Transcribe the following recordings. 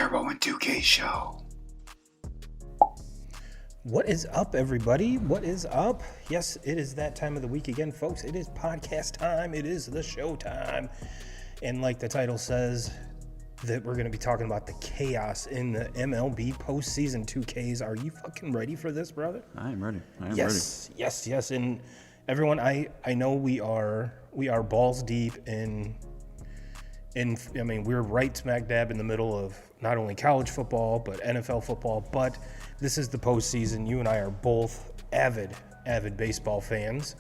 Turbo and 2K show. What is up, everybody? What is up? Yes, it is that time of the week again, folks. It is podcast time. It is the show time. And like the title says, that we're going to be talking about the chaos in the MLB postseason 2Ks. Are you fucking ready for this, brother? I am ready. Yes. And everyone, I know we are balls deep in I mean, we're right smack dab in the middle of not only college football, but NFL football. But this is the postseason. You and I are both avid baseball fans.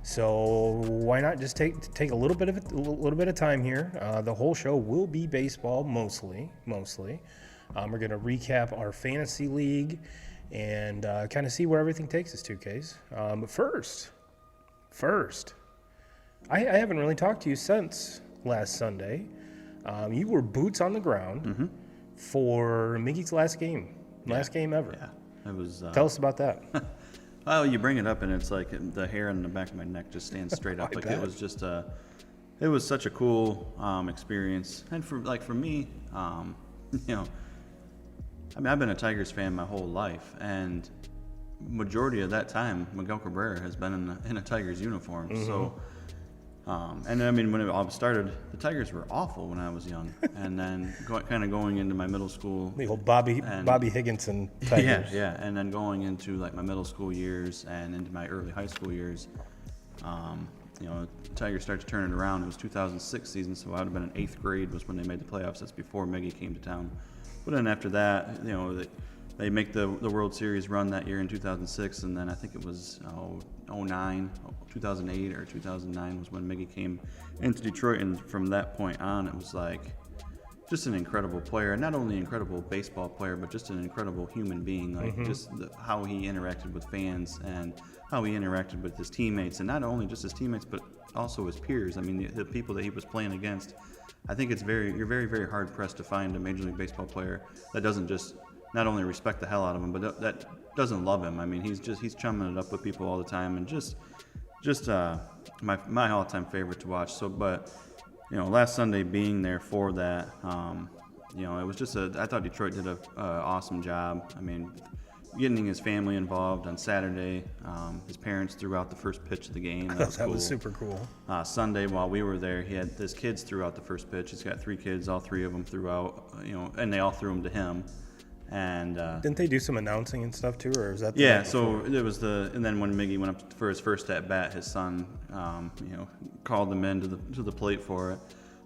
So why not just take a little bit of time here? The whole show will be baseball, mostly. We're going to recap our fantasy league and kind of see where everything takes us, 2Ks. But first, I haven't really talked to you since last Sunday. You were boots on the ground for Miggy's last game ever. Yeah, it was. Tell us about that. Well, you bring it up, and it's like the hair on the back of my neck just stands straight up. It was just it was such a cool experience, and for me, you know, I mean, I've been a Tigers fan my whole life, and majority of that time, Miguel Cabrera has been in a Tigers uniform. So. And I mean, when it all started, the Tigers were awful when I was young, and then going into my middle school. The old Bobby Higginson Tigers. Yeah, and then going into like my middle school years and into my early high school years, you know, the Tigers started to turn it around. It was 2006 season, so I would have been in 8th grade was when they made the playoffs. That's before Miggy came to town. But then after that, you know, they make the World Series run that year in 2006, and then I think it was 2008 or 2009 was when Miggy came into Detroit, and from that point on, it was like just an incredible player, and not only an incredible baseball player, but just an incredible human being, like just how he interacted with fans and how he interacted with his teammates, and not only just his teammates, but also his peers. I mean, the people that he was playing against. I think you're very, very hard pressed to find a Major League Baseball player that doesn't just not only respect the hell out of him, but that doesn't love him. I mean, he's chumming it up with people all the time, and just my all-time favorite to watch. So, but you know, last Sunday being there for that, you know, it was just I thought Detroit did a awesome job. I mean, getting his family involved on Saturday, his parents threw out the first pitch of the game. That was super cool. Sunday, while we were there, his kids threw out the first pitch. He's got 3 kids, all 3 of them threw out, you know, and they all threw them to him. And didn't they do some announcing and stuff too, or is that so it was and then when Miggy went up for his first at bat, his son you know, called him in to the plate for it.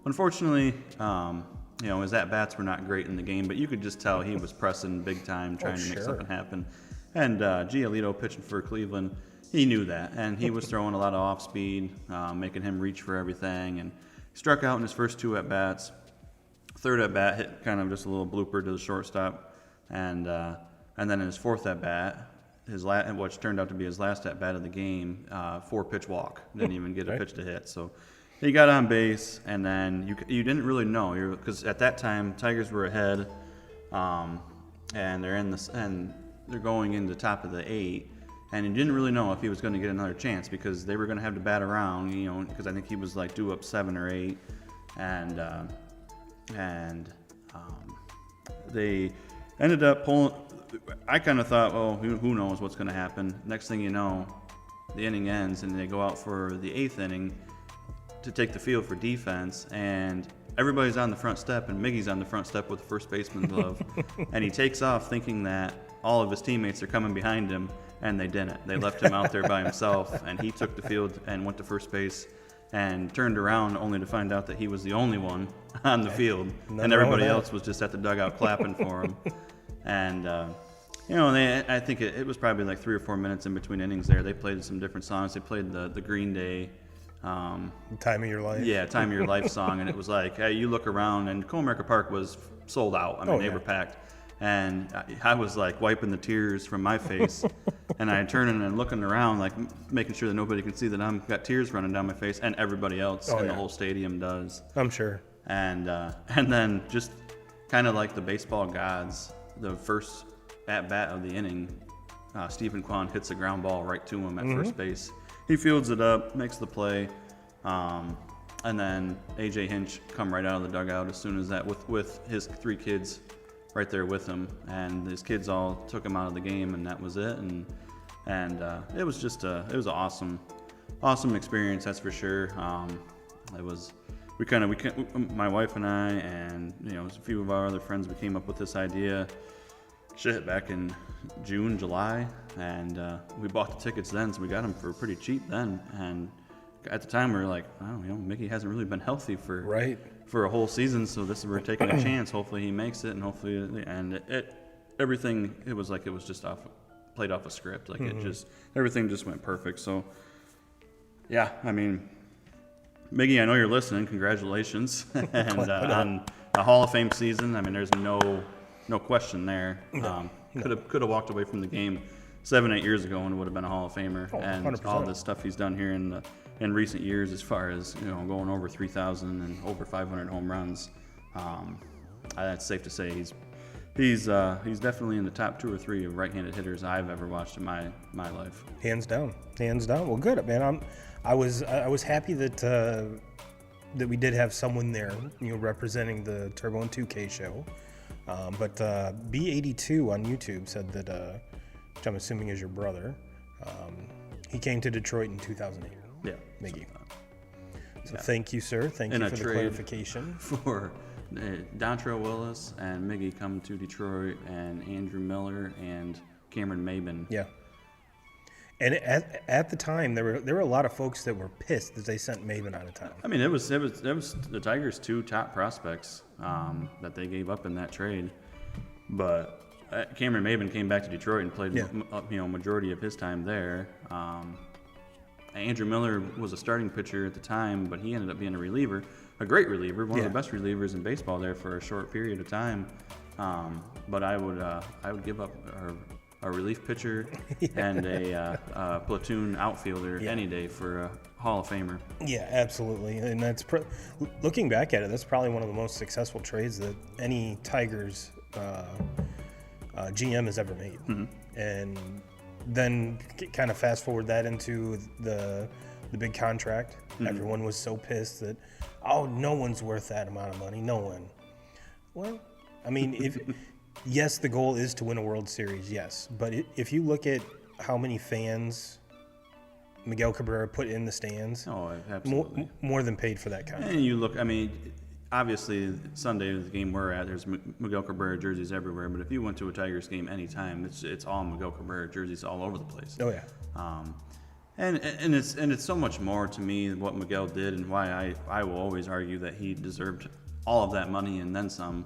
Unfortunately, you know, his at bats were not great in the game, but you could just tell he was pressing big time, trying to make something happen. And Giolito pitching for Cleveland, he knew that, and he was throwing a lot of off speed, making him reach for everything, and struck out in his first 2 at bats. Third at bat hit kind of just a little blooper to the shortstop. And then in his 4th at bat, which turned out to be his last at bat of the game, 4-pitch walk. Didn't even get a pitch to hit. So he got on base, and then you didn't really know, because at that time Tigers were ahead, and they're going in the top of the 8, and you didn't really know if he was going to get another chance because they were going to have to bat around, you know, because I think he was like due up 7 or 8, and they ended up pulling. I kind of thought, well, who knows what's going to happen. Next thing you know, the inning ends, and they go out for the 8th inning to take the field for defense, and everybody's on the front step, and Miggy's on the front step with the first baseman glove, and he takes off thinking that all of his teammates are coming behind him, and they didn't. They left him out there by himself, and he took the field and went to first base and turned around only to find out that he was the only one on the field, and everybody else was just at the dugout clapping for him. And you know, I think it was probably like 3 or 4 minutes in between innings there. They played some different songs. They played the Green Day Time of Your Life. Yeah, Time of Your Life song, and it was like, hey, you look around, and Comerica Park was sold out. I mean, they were packed. And I was like wiping the tears from my face, and I turning and looking around, like making sure that nobody can see that I've got tears running down my face, and everybody else in the whole stadium does. I'm sure. And then just kind of like the baseball gods, the first at bat of the inning, Stephen Kwan hits a ground ball right to him at first base. He fields it up, makes the play, and then AJ Hinch come right out of the dugout as soon as that with his 3 kids right there with him, and his kids all took him out of the game, and that was it. And it was just it was an awesome experience, that's for sure. It was my wife and I, and a few of our other friends, we came up with this idea back in June, July, and we bought the tickets then, so we got them for pretty cheap then. And at the time we were like, oh, Mickey hasn't really been healthy for a whole season, so we're taking a chance. Hopefully he makes it, and hopefully, and everything, it was like it was just played off a script. Like everything just went perfect. So yeah, I mean, Miggy, I know you're listening. Congratulations and on a Hall of Fame season. I mean, there's no question there. Could have walked away from the game 7-8 years ago and would have been a Hall of Famer. And 100%. all this stuff he's done here in recent years, as far as going over 3,000 and over 500 home runs. That's safe to say he's definitely in the top 2 or 3 of right-handed hitters I've ever watched in my life. Hands down. Well, good, man. I was happy that we did have someone there, representing the Turbo and 2K show. But B82 on YouTube said that, which I'm assuming is your brother, he came to Detroit in 2008. Yeah, Miggy. So thank you, sir. Thank you for the clarification. For Dontrell Willis and Miggy come to Detroit, and Andrew Miller and Cameron Maben. Yeah. And at the time, there were a lot of folks that were pissed that they sent Maven out of town. I mean, it was the Tigers' 2 top prospects that they gave up in that trade. But Cameron Maben came back to Detroit and played majority of his time there. Andrew Miller was a starting pitcher at the time, but he ended up being a reliever, a great reliever, one of the best relievers in baseball there for a short period of time. But I would give up a relief pitcher and a platoon outfielder any day for a Hall of Famer. Yeah, absolutely. And that's looking back at it, that's probably one of the most successful trades that any Tigers GM has ever made. Mm-hmm. And then kind of fast forward that into the big contract. Mm-hmm. Everyone was so pissed that, no one's worth that amount of money. No one. Well, I mean, yes, the goal is to win a World Series, yes. But if you look at how many fans Miguel Cabrera put in the stands, absolutely. More than paid for that contract. And you look, I mean, obviously Sunday, the game we're at, there's Miguel Cabrera jerseys everywhere. But if you went to a Tigers game anytime, it's all Miguel Cabrera jerseys all over the place. Oh yeah. And it's so much more to me what Miguel did, and why I will always argue that he deserved all of that money and then some.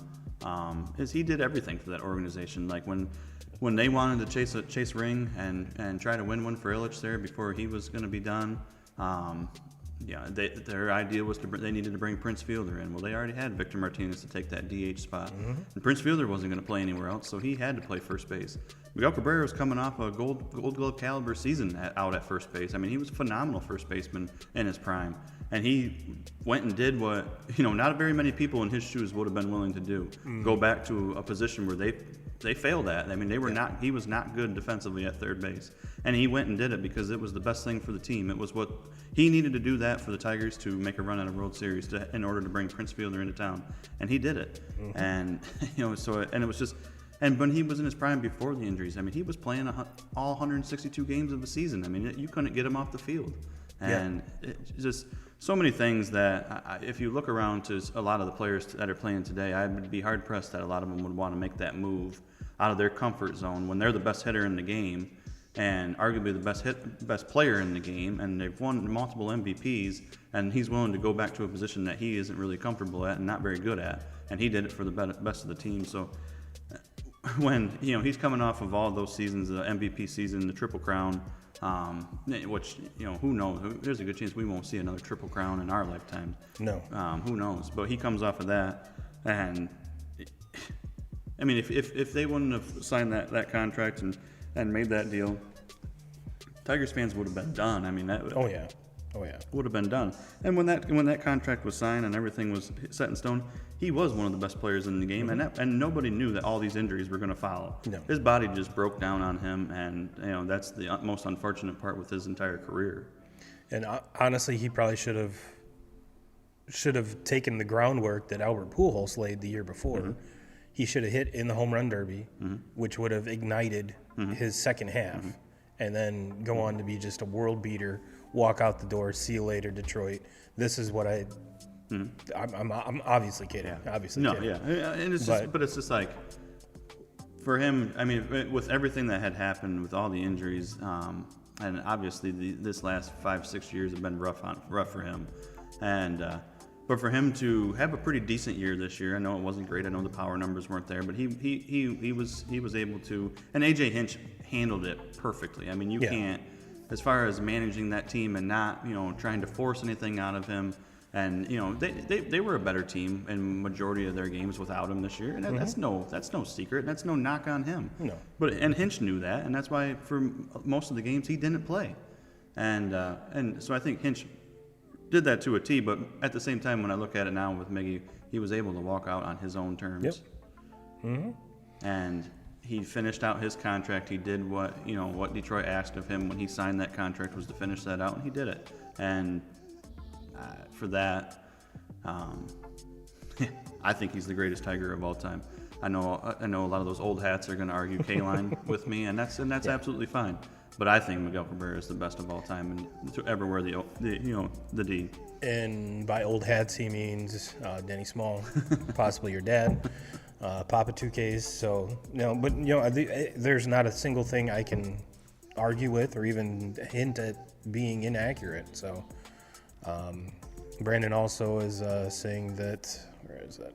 Is he did everything for that organization. Like when they wanted to chase a ring and try to win one for Illich there before he was going to be done. Their idea was they needed to bring Prince Fielder in. Well, they already had Victor Martinez to take that DH spot, and Prince Fielder wasn't going to play anywhere else, so he had to play first base. Miguel Cabrera was coming off a Gold Glove caliber season out at first base. I mean, he was a phenomenal first baseman in his prime, and he went and did what not very many people in his shoes would have been willing to do. Go back to a position where they failed at. I mean, he was not good defensively at third base, and he went and did it because it was the best thing for the team. It was what he needed to do that for the Tigers to make a run at a World Series in order to bring Prince Fielder into town, and he did it. And it was just. And when he was in his prime before the injuries, I mean, he was playing all 162 games of the season. I mean, you couldn't get him off the field. And it's just so many things that if you look around to a lot of the players that are playing today, I would be hard-pressed that a lot of them would want to make that move out of their comfort zone when they're the best hitter in the game and arguably the best player in the game, and they've won multiple MVPs, and he's willing to go back to a position that he isn't really comfortable at and not very good at, and he did it for the best of the team. So when he's coming off of all those seasons, the MVP season, the Triple Crown, which who knows? There's a good chance we won't see another Triple Crown in our lifetime. No. Who knows? But he comes off of that, and I mean, if they wouldn't have signed that contract and made that deal, Tigers fans would have been done. I mean, that. Oh yeah. Would have been done. And when that contract was signed and everything was set in stone, he was one of the best players in the game, and nobody knew that all these injuries were going to follow. No. His body just broke down on him, and that's the most unfortunate part with his entire career. And honestly, he probably should have taken the groundwork that Albert Pujols laid the year before. he should have hit in the home run derby, which would have ignited his second half, and then go on to be just a world beater, walk out the door, see you later, Detroit. This is what I'm obviously kidding. Yeah. Obviously No, kidding. yeah. And it's just, but it's just like, for him, I mean, with everything that had happened, with all the injuries, and obviously this last 5-6 years have been rough for him. And but for him to have a pretty decent year this year, I know it wasn't great. I know the power numbers weren't there, but he was able to. And AJ Hinch handled it perfectly. I mean, you can't, as far as managing that team and not trying to force anything out of him. And they were a better team in majority of their games without him this year, and that's no secret. That's no knock on him. No. And Hinch knew that, and that's why for most of the games he didn't play, and so I think Hinch did that to a T. But at the same time, when I look at it now with Miggy, he was able to walk out on his own terms. Yep. Mm-hmm. And he finished out his contract. He did what Detroit asked of him when he signed that contract, was to finish that out, and he did it. And for that, I think he's the greatest Tiger of all time. I know a lot of those old hats are going to argue K-line with me, and that's absolutely fine. But I think Miguel Cabrera is the best of all time, and to ever wear the D. And by old hats, he means Denny Small, possibly your dad, Papa 2Ks. So but there's not a single thing I can argue with or even hint at being inaccurate. So. Brandon also is saying that, where is that?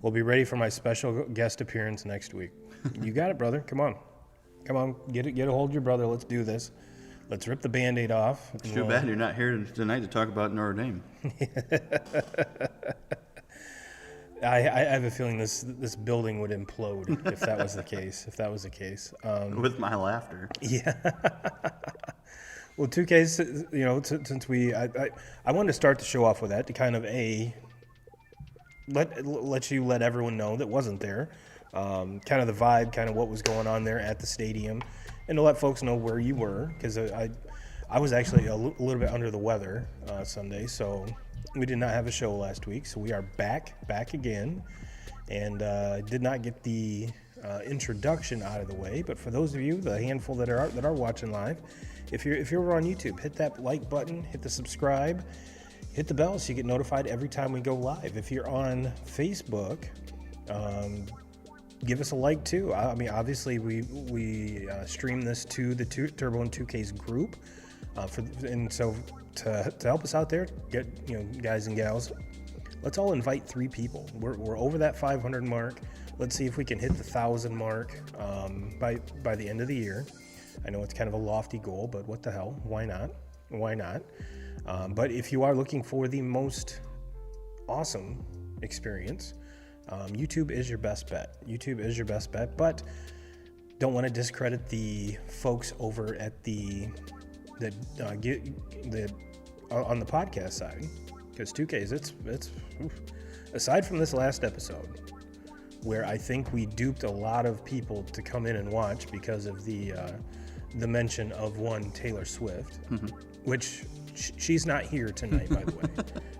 We'll be ready for my special guest appearance next week. You got it, brother. Come on, get a hold of your brother. Let's do this. Let's rip the Band-Aid off. It's too bad you're not here tonight to talk about Notre Dame. I have a feeling this building would implode if that was the case. With my laughter. Yeah. Well, 2Ks, since I wanted to start the show off with that to kind of let everyone know that wasn't there, kind of the vibe, kind of what was going on there at the stadium, and to let folks know where you were, because I was actually a little bit under the weather Sunday, so we did not have a show last week, so we are back again, and did not get the introduction out of the way. But for those of you, the handful that are watching live, if you're on YouTube, hit that like button, hit the subscribe, hit the bell so you get notified every time we go live. If you're on Facebook, give us a like too. I mean, obviously we stream this to the Turbo and 2Ks group, so to help us out there, get guys and gals, let's all invite 3 people. We're over that 500 mark. Let's see if we can hit the 1,000 mark by the end of the year. I know it's kind of a lofty goal, but what the hell? Why not? But if you are looking for the most awesome experience, YouTube is your best bet. But don't want to discredit the folks over at on the podcast side, because 2Ks, it's aside from this last episode, where I think we duped a lot of people to come in and watch because of the mention of one Taylor Swift, which she's not here tonight, by the way.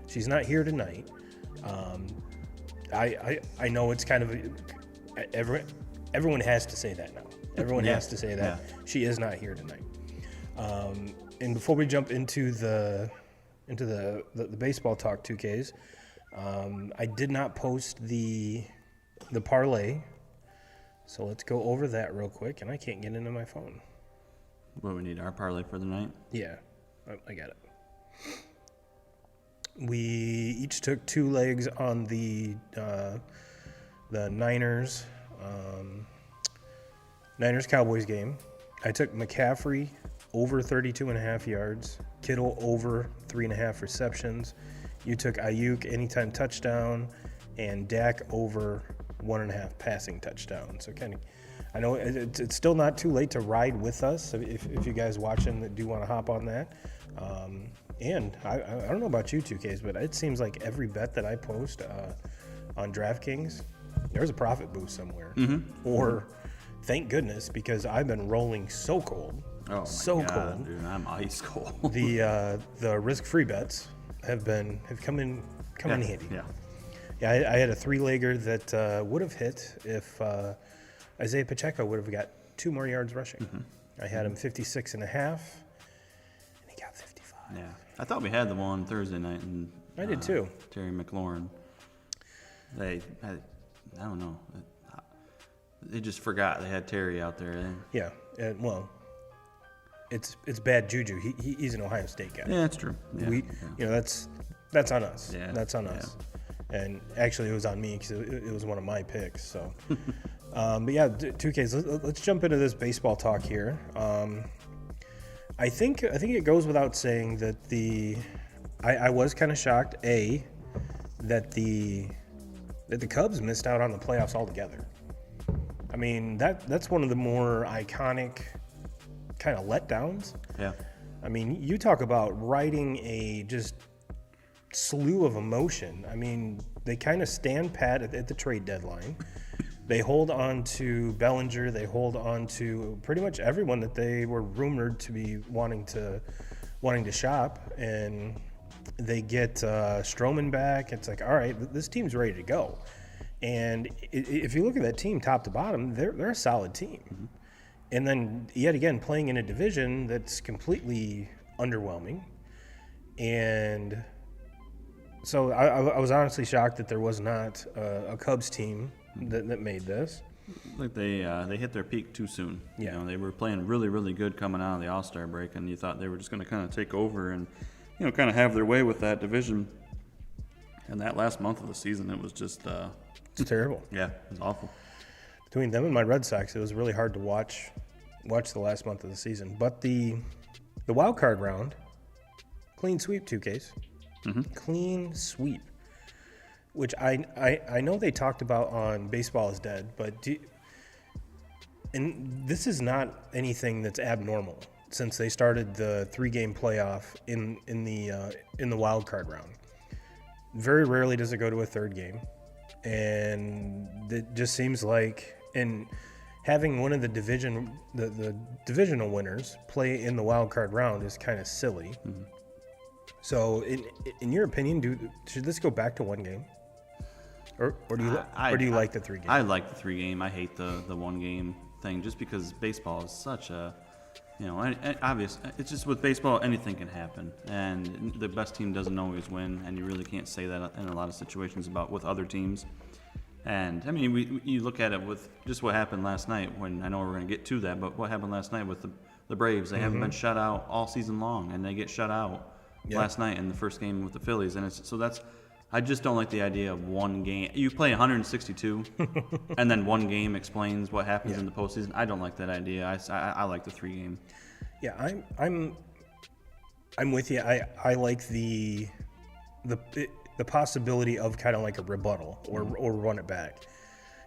She's not here tonight. I know it's kind of everyone has to say that now. Everyone has to say that. Yeah. She is not here tonight. And before we jump into the baseball talk 2Ks, I did not post the parlay, so let's go over that real quick. And I can't get into my phone. What, we need our parlay for the night? Yeah, I got it. We each took 2 legs on the Niners Cowboys game. I took McCaffrey over 32.5 yards, Kittle over 3.5 receptions. You took Ayuk anytime touchdown, and Dak over 1.5 passing touchdowns. So kind of, I know it's still not too late to ride with us if you guys watching that do want to hop on that. And I don't know about you 2Ks, but it seems like every bet that I post on DraftKings, there's a profit boost somewhere. Or thank goodness, because I've been rolling so cold. Oh, my God, dude, I'm ice cold. The risk-free bets have come in handy. Yeah. Yeah, I had a three-legger that would have hit if Isaiah Pacheco would have got 2 more yards rushing. I had him 56 and a half, and he got 55. Yeah, I thought we had the one Thursday night, and I did too. Terry McLaurin. I don't know. They just forgot they had Terry out there. Yeah, well, it's bad juju. He's an Ohio State guy. Yeah, that's true. Yeah, That's on us. Yeah, that's on us. And actually, it was on me because it was one of my picks. So, but yeah, 2Ks. Let's jump into this baseball talk here. I think it goes without saying that I was kind of shocked that the Cubs missed out on the playoffs altogether. I mean, that's one of the more iconic kind of letdowns. Yeah. I mean, you talk about riding a just slew of emotion. I mean, they kind of stand pat at the trade deadline. They hold on to Bellinger. They hold on to pretty much everyone that they were rumored to be wanting to shop, and they get Stroman back. It's like, all right, this team's ready to go. And if you look at that team top to bottom, they're a solid team. Mm-hmm. And then yet again, playing in a division that's completely underwhelming. And so I was honestly shocked that there was not a Cubs team that made this. Like they hit their peak too soon. Yeah. You know, they were playing really, really good coming out of the All-Star break, and you thought they were just going to kind of take over and, you know, kind of have their way with that division. And that last month of the season, it was just it's terrible. Yeah, it was awful. Between them and my Red Sox, it was really hard to watch the last month of the season. But the wild card round, clean sweep, 2Ks. Mm-hmm. Clean sweep. Which I know they talked about on Baseball is Dead, but and this is not anything that's abnormal since they started the 3-game playoff in the wild card round. Very rarely does it go to a third game, and it just seems like having one of the divisional winners play in the wild card round is kind of silly. Mm-hmm. So, in your opinion, should this go back to 1 game? Or do you like the 3 game? I like the 3 game. I hate the 1 game thing just because baseball is such a, you know, obvious. It's just with baseball, anything can happen, and the best team doesn't always win, and you really can't say that in a lot of situations with other teams. And I mean, you look at it with just what happened last night. When I know we're going to get to that, but what happened last night with the Braves? They haven't been shut out all season long, and they get shut out last night in the first game with the Phillies, and I just don't like the idea of 1 game. You play 162, and then 1 game explains what happens in the postseason. I don't like that idea. I like the 3 game. Yeah, I'm with you. I like the possibility of kind of like a rebuttal or run it back,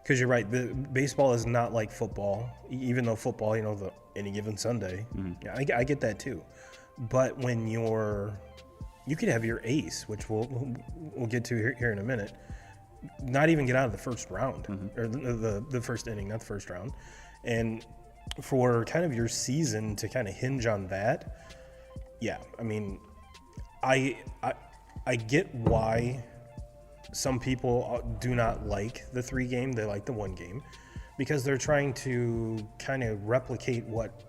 because you're right. The baseball is not like football, even though football, you know, any given Sunday. Mm-hmm. Yeah, I get that too. But when you could have your ace, which we'll get to here in a minute, not even get out of the first round, or the first inning, not the first round. And for kind of your season to kind of hinge on that, yeah, I mean, I get why some people do not like the 3 game, they like the 1 game, because they're trying to kind of replicate what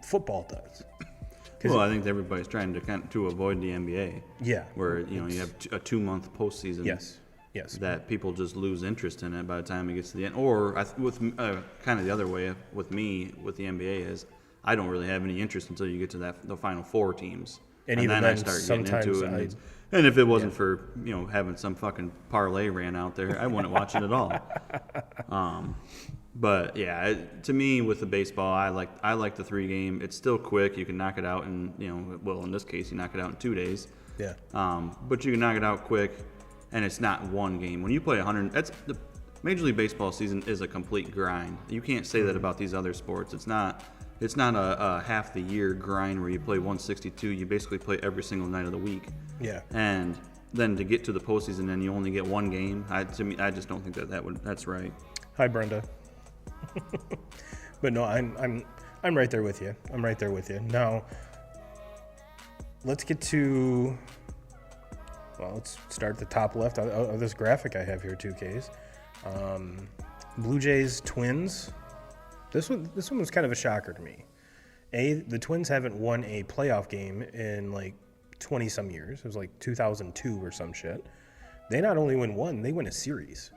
football does. Well, I think everybody's trying to avoid the NBA. Yeah. Where, you know, you have a 2-month postseason. Yes. That people just lose interest in it by the time it gets to the end. Or kind of the other way with me with the NBA is I don't really have any interest until you get to the final 4 teams. And even then I start getting into it. And if it wasn't for, you know, having some fucking parlay ran out there, I wouldn't watch it at all. But yeah, to me with the baseball, I like the 3 game. It's still quick. You can knock it out in, you know, well, in this case, you knock it out in 2 days. Yeah. But you can knock it out quick, and it's not 1 game. When you play 100, the Major League Baseball season is a complete grind. You can't say that about these other sports. It's not a half the year grind where you play 162. You basically play every single night of the week. Yeah. And then to get to the postseason and you only get 1 game, to me, I just don't think that's right. Hi, Brenda. But no, I'm right there with you. I'm right there with you. Now, let's get to Well, let's start at the top left of this graphic I have here, 2Ks. Blue Jays, Twins. This one was kind of a shocker to me. The Twins haven't won a playoff game in like 20-some years. It was like 2002 or some shit. They not only win one, they win a series.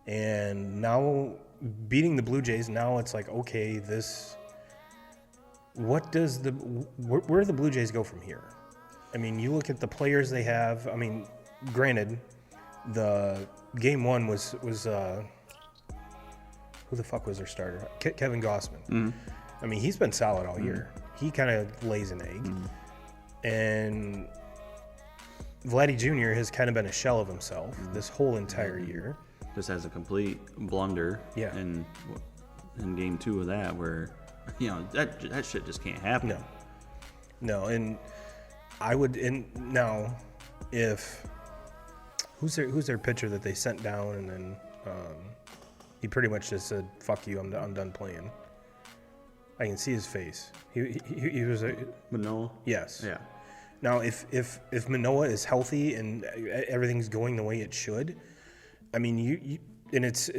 And now, beating the Blue Jays, now it's like, okay, where do the Blue Jays go from here? I mean, you look at the players they have. I mean, granted, the game one was who the fuck was their starter? Kevin Gausman. Mm-hmm. I mean, he's been solid all year. He kind of lays an egg. And Vladdy Jr. has kind of been a shell of himself this whole entire year. Just has a complete blunder in game 2 of that, where that shit just can't happen. No, and I would. And now, if who's their pitcher that they sent down, and then he pretty much just said, "Fuck you, I'm done playing." I can see his face. He was a Manoah. Yes. Yeah. Now, if Manoah is healthy and everything's going the way it should, I mean, it's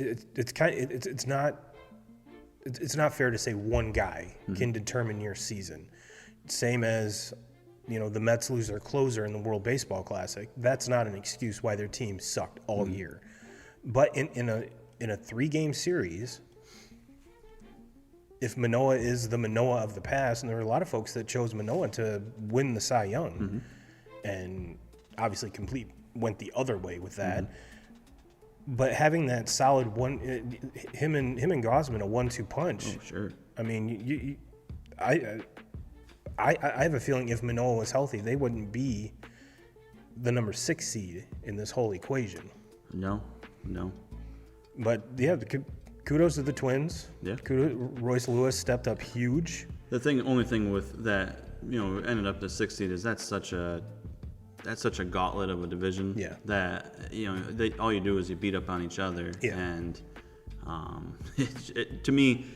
not fair to say one guy can determine your season. Same as, the Mets lose their closer in the World Baseball Classic. That's not an excuse why their team sucked all year. But in a 3-game series, if Manoah is the Manoah of the past, and there were a lot of folks that chose Manoah to win the Cy Young, and obviously went the other way with that. But having that solid one, him and Gausman, a 1-2 punch. Oh, sure. I mean, I have a feeling if Manoah was healthy, they wouldn't be the number 6 seed in this whole equation. No. But yeah, kudos to the Twins. Yeah. Royce Lewis stepped up huge. The only thing with that, ended up the 6th seed is that's such a gauntlet of a division. Yeah. That all you do is you beat up on each other. Yeah. And to me,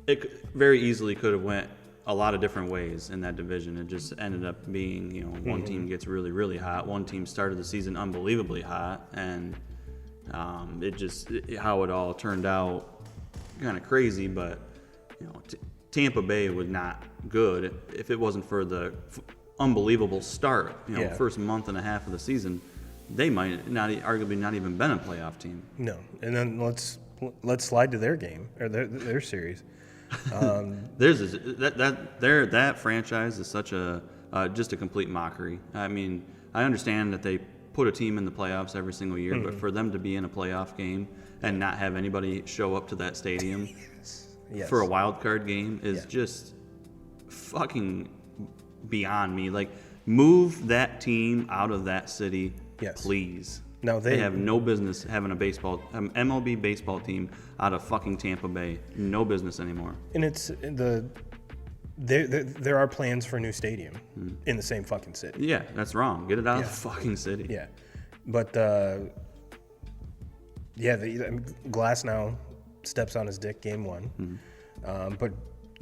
it very easily could have went a lot of different ways in that division. It just ended up being, one team gets really, really hot. One team started the season unbelievably hot, and how it all turned out, kind of crazy. But Tampa Bay was not good if it wasn't for the unbelievable start. First month and a half of the season, they might not arguably not even been a playoff team. No, and then let's slide to their game or their series. That franchise is such just a complete mockery. I mean, I understand that they put a team in the playoffs every single year, but for them to be in a playoff game and not have anybody show up to that stadium for a wild card game is just fucking beyond me. Like, move that team out of that city, please. No, they have no business having MLB baseball team out of fucking Tampa Bay. No business anymore. And there are plans for a new stadium in the same fucking city. Yeah, that's wrong. Get it out of the fucking city. Yeah, but Glass now steps on his dick game 1. But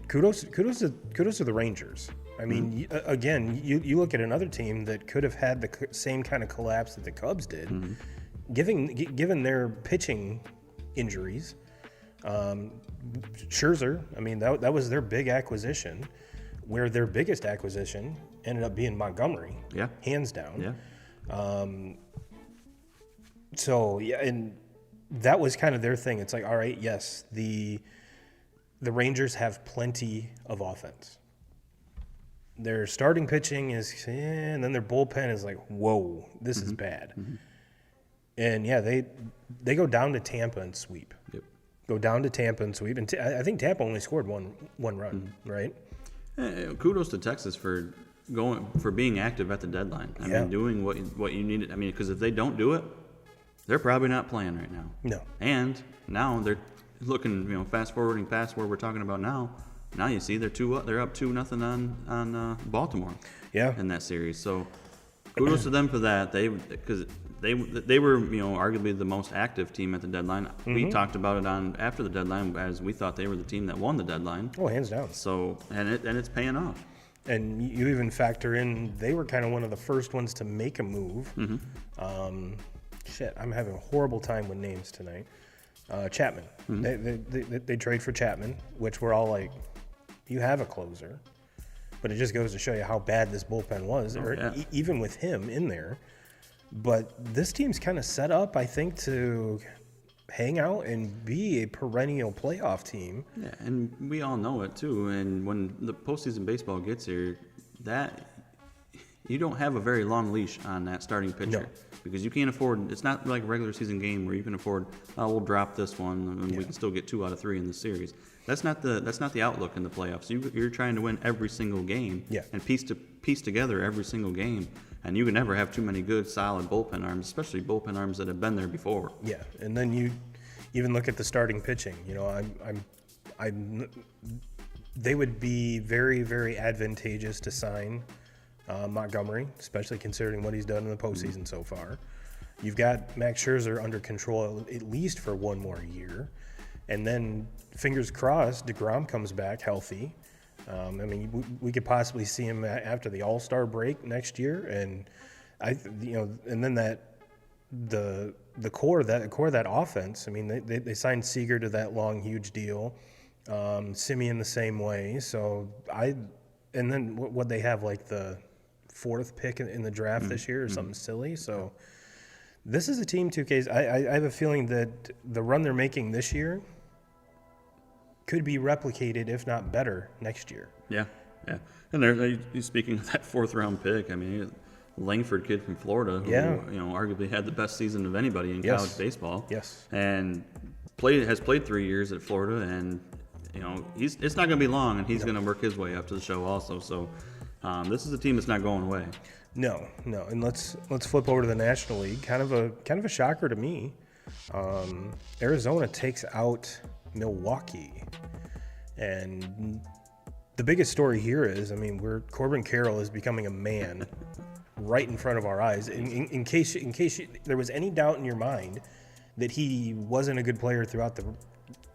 kudos to the Rangers. I mean, again, you look at another team that could have had the same kind of collapse that the Cubs did, given their pitching injuries. Scherzer, I mean, that was their big acquisition, where their biggest acquisition ended up being Montgomery, hands down. And that was kind of their thing. It's like, all right, yes, the Rangers have plenty of offense. Their starting pitching is, and then their bullpen is like, whoa, this is bad. And they go down to Tampa and sweep. Go down to Tampa and sweep. And I think Tampa only scored one run, right? Kudos to Texas for being active at the deadline. I mean, doing what you needed. I mean, because if they don't do it, they're probably not playing right now. No. And now they're looking, fast forwarding past where we're talking about now. Now you see they're up 2-0 on Baltimore. In that series. So kudos to them for that. Because they were arguably the most active team at the deadline. We talked about it after the deadline as we thought they were the team that won the deadline. Oh, hands down. So and it's paying off. And you even factor in, they were kind of one of the first ones to make a move. I'm having a horrible time with names tonight. Chapman. They trade for Chapman, which we're all like, you have a closer. But it just goes to show you how bad this bullpen was, even with him in there. But this team's kind of set up, I think, to hang out and be a perennial playoff team. Yeah, and we all know it too. And when the postseason baseball gets here, that you don't have a very long leash on that starting pitcher because you can't afford. It's not like a regular season game where you can afford. Oh, we'll drop this one and we can still get 2 out of 3 in the series. That's not the outlook in the playoffs. You're trying to win every single game and piece together every single game. And you can never have too many good, solid bullpen arms, especially bullpen arms that have been there before. Yeah, and then you even look at the starting pitching. They would be very, very advantageous to sign Montgomery, especially considering what he's done in the postseason so far. You've got Max Scherzer under control at least for 1 more year. And then, fingers crossed, DeGrom comes back healthy. We could possibly see him after the All-Star break next year, and and then the core of that offense. I mean, they signed Seager to that long, huge deal. Simeon the same way. So and then what they have, like the 4th pick in the draft this year or something silly. So this is a team, 2Ks. I have a feeling that the run they're making this year could be replicated, if not better, next year. Yeah. And speaking of that 4th round pick, I mean, Langford kid from Florida, who arguably had the best season of anybody in college baseball. Yes. And has played 3 years at Florida, and it's not going to be long, and he's going to work his way up to the show also. So this is a team that's not going away. No. And let's flip over to the National League. Kind of a shocker to me. Arizona takes out Milwaukee, and the biggest story here is, Corbin Carroll is becoming a man right in front of our eyes. In case there was any doubt in your mind that he wasn't a good player throughout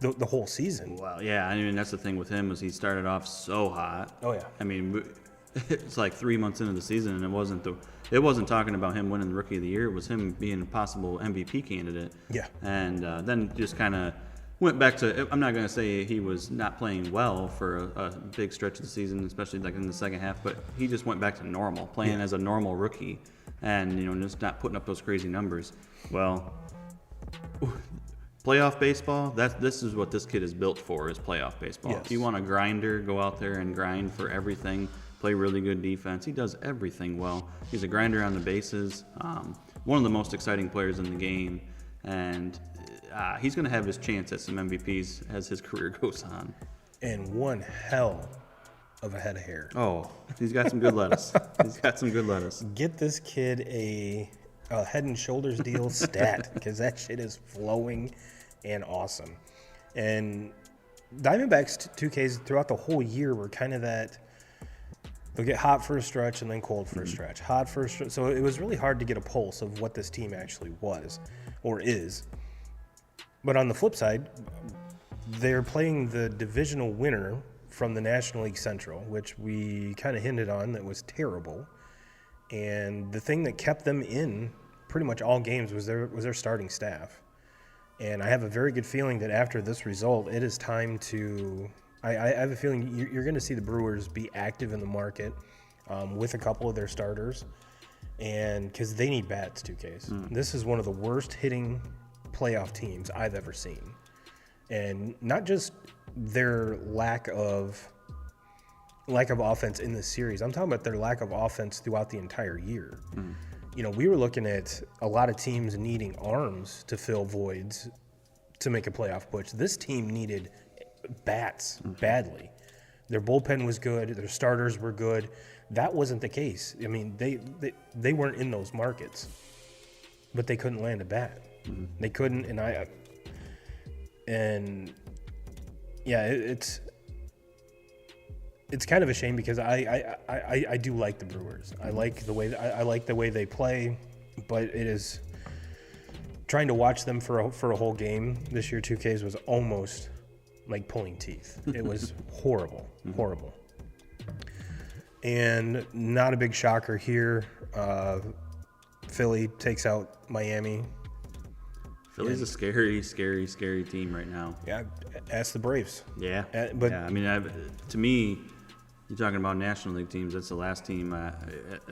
the whole season. Well, yeah, that's the thing with him, is he started off so hot. Oh yeah. It's like 3 months into the season, and it wasn't talking about him winning the Rookie of the Year. It was him being a possible MVP candidate. Yeah. And then just kind of went back to, I'm not going to say he was not playing well for a big stretch of the season, especially like in the second half, but he just went back to normal, playing as a normal rookie and, just not putting up those crazy numbers. Well, playoff baseball, this is what this kid is built for, is playoff baseball. Yes. If you want a grinder, go out there and grind for everything, play really good defense. He does everything well. He's a grinder on the bases, one of the most exciting players in the game, and he's going to have his chance at some MVPs as his career goes on. And one hell of a head of hair. Oh, he's got some good lettuce. Get this kid a Head and Shoulders deal stat, because that shit is flowing and awesome. And Diamondbacks 2Ks throughout the whole year were kind of that. They'll get hot for a stretch and then cold for a stretch. Hot for a stretch. So it was really hard to get a pulse of what this team actually was or is. But on the flip side, they're playing the divisional winner from the National League Central, which we kind of hinted on that was terrible. And the thing that kept them in pretty much all games was their starting staff. And I have a very good feeling that after this result, it is time to – I have a feeling you're going to see the Brewers be active in the market with a couple of their starters, and because they need bats, 2Ks. This is one of the worst hitting – playoff teams I've ever seen, and not just their lack of offense in this series. I'm talking about their lack of offense throughout the entire year. We were looking at a lot of teams needing arms to fill voids to make a playoff push. This team needed bats badly. Their bullpen was good. Their starters were good. That wasn't the case. They weren't in those markets, but they couldn't land a bat. They couldn't, it's kind of a shame, because I do like the Brewers. I like the way they play, but it is trying to watch them for a whole game this year. 2Ks was almost like pulling teeth. It was horrible. And not a big shocker here. Philly takes out Miami. Philly's a scary, scary, scary team right now. Yeah, ask the Braves. Yeah. But yeah, I mean, to me, you're talking about National League teams. That's the last team,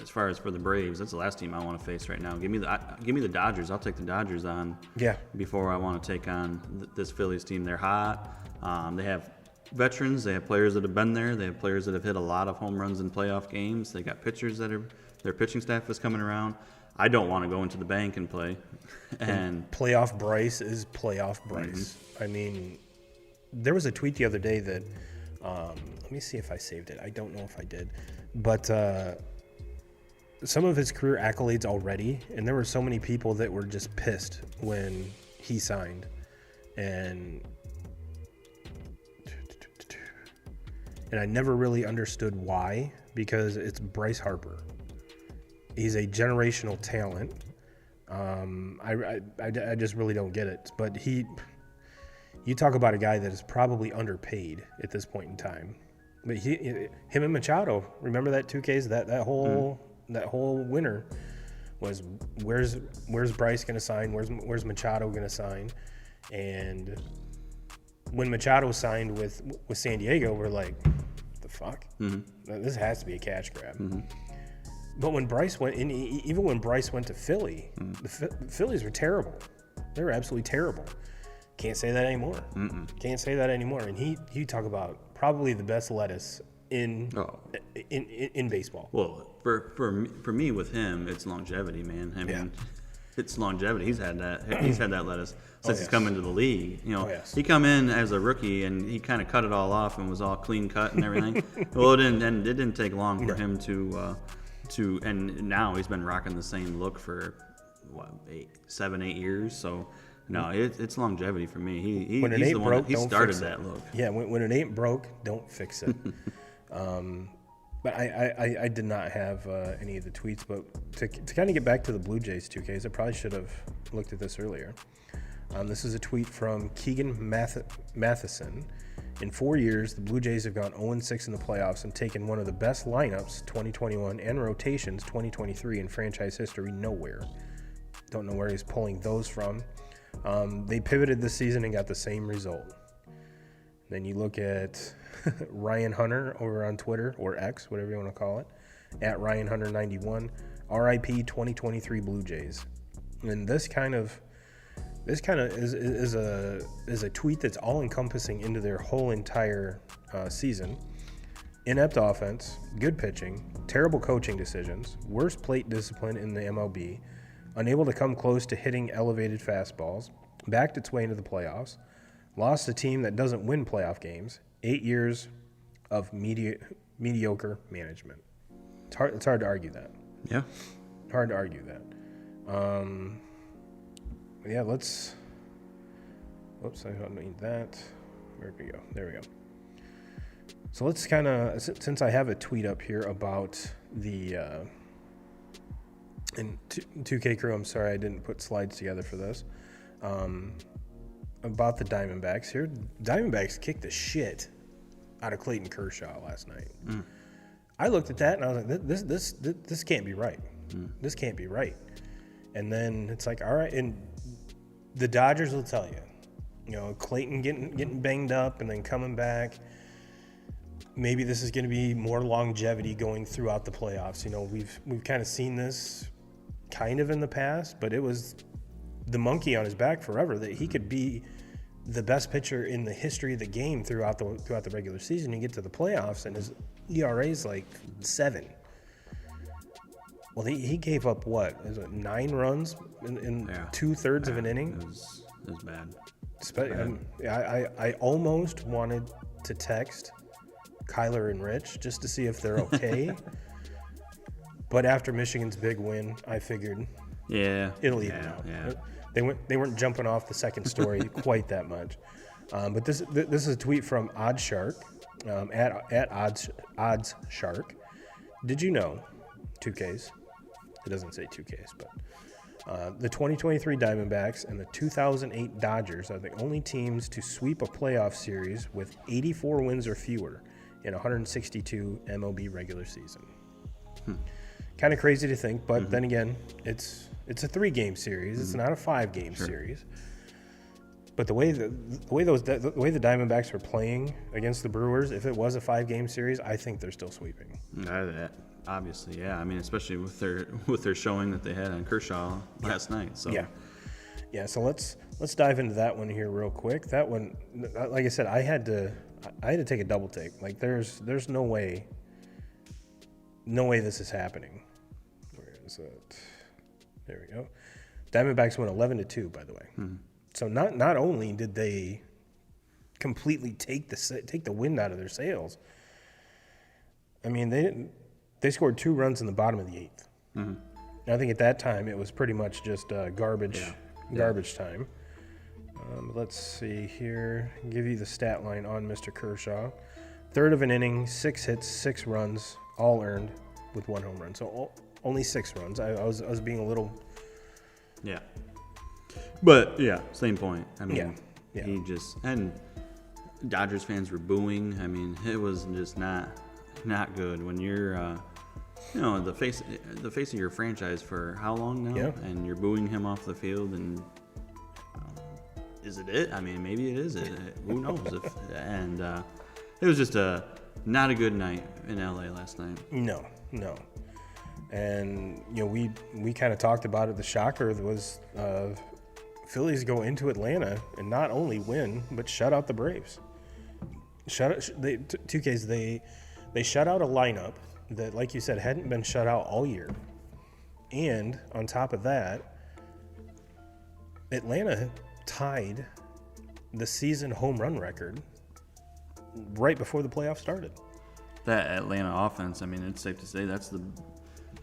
as far as for the Braves, that's the last team I want to face right now. Give me the Dodgers. I'll take the Dodgers on. Yeah. Before I want to take on this Phillies team. They're hot. They have veterans. They have players that have been there. They have players that have hit a lot of home runs in playoff games. They got pitchers their pitching staff is coming around. I don't want to go into the bank and play. And playoff Bryce is playoff Bryce. I mean, there was a tweet the other day that, let me see if I saved it. I don't know if I did. But some of his career accolades already, and there were so many people that were just pissed when he signed. And I never really understood why, because it's Bryce Harper. He's a generational talent. I just really don't get it. But you talk about a guy that is probably underpaid at this point in time. But him and Machado, remember that 2Ks? That whole winter was where's Bryce going to sign? Where's Machado going to sign? And when Machado signed with San Diego, we're like, the fuck? Mm-hmm. This has to be a cash grab. Mm-hmm. But when Bryce went, even when Bryce went to Philly, the Phillies were terrible. They were absolutely terrible. Can't say that anymore. Can't say that anymore. And he talk about probably the best lettuce in baseball. Well, for me with him, it's longevity, man. I mean, it's longevity. He's had that lettuce since he's come into the league. You know, he come in as a rookie and he kind of cut it all off and was all clean cut and everything. Well, it didn't take long for him to and now he's been rocking the same look for 7-8 years. So no, it's longevity for me. He's the one that he started that look. Yeah, when it ain't broke, don't fix it. But I did not have any of the tweets. But to kind of get back to the Blue Jays 2Ks, I probably should have looked at this earlier. This is a tweet from Keegan Matheson. In 4 years, the Blue Jays have gone 0-6 in the playoffs and taken one of the best lineups, 2021, and rotations, 2023, in franchise history nowhere. Don't know where he's pulling those from. They pivoted this season and got the same result. Then you look at Ryan Hunter over on Twitter, or X, whatever you want to call it, at RyanHunter91, RIP 2023 Blue Jays. And this kind of is a tweet that's all encompassing into their whole entire season. Inept offense, good pitching, terrible coaching decisions, worst plate discipline in the MLB, unable to come close to hitting elevated fastballs, backed its way into the playoffs, lost a team that doesn't win playoff games, 8 years of mediocre management. It's hard to argue that. Yeah. Hard to argue that. Yeah, let's... Whoops, I don't need that. Where we go? There we go. So let's kind of... Since I have a tweet up here about the... and 2K Crew, I'm sorry I didn't put slides together for this. About the Diamondbacks here. Diamondbacks kicked the shit out of Clayton Kershaw last night. I looked at that and I was like, this can't be right. This can't be right. And then it's like, all right, and the Dodgers will tell you, Clayton getting banged up and then coming back. Maybe this is going to be more longevity going throughout the playoffs. We've kind of seen this kind of in the past, but it was the monkey on his back forever that he could be the best pitcher in the history of the game throughout the regular season. You get to the playoffs and his ERA is like 7. Well, he gave up what? Is it 9 runs in 2/3 of an inning? It was bad. I almost wanted to text Kyler and Rich just to see if they're okay. But after Michigan's big win, I figured it'll even out. Yeah. They weren't jumping off the second story quite that much. But this is a tweet from Oddshark at Oddshark. Did you know 2Ks? It doesn't say 2Ks, but the 2023 Diamondbacks and the 2008 Dodgers are the only teams to sweep a playoff series with 84 wins or fewer in 162 MLB regular season. Kind of crazy to think, but then again, it's a 3-game series. It's not a 5-game series. But the way the Diamondbacks were playing against the Brewers, if it was a 5-game series, I think they're still sweeping. Obviously, yeah. I mean, especially with their showing that they had on Kershaw last night. So yeah. So let's dive into that one here real quick. That one, like I said, I had to take a double take. Like there's no way this is happening. Where is it? There we go. Diamondbacks went 11-2, by the way. So not only did they completely take the wind out of their sails, I mean they scored 2 runs in the bottom of the 8th. And I think at that time it was pretty much just garbage time. Let's see here. I'll give you the stat line on Mr. Kershaw. Third of an inning, 6 hits, 6 runs, all earned with 1 home run. So only 6 runs. I was being a little. Yeah. But yeah, same point. I mean, he just, and Dodgers fans were booing. I mean, it was just not good when you're the face of your franchise for how long now, and you're booing him off the field. And is it? I mean, maybe it is. Who knows? It was just not a good night in LA last night. No. And we kind of talked about it. The shocker was Phillies go into Atlanta and not only win but shut out the Braves. They shut out a lineup that, like you said, hadn't been shut out all year. And on top of that, Atlanta tied the season home run record right before the playoffs started. That Atlanta offense, I mean, it's safe to say that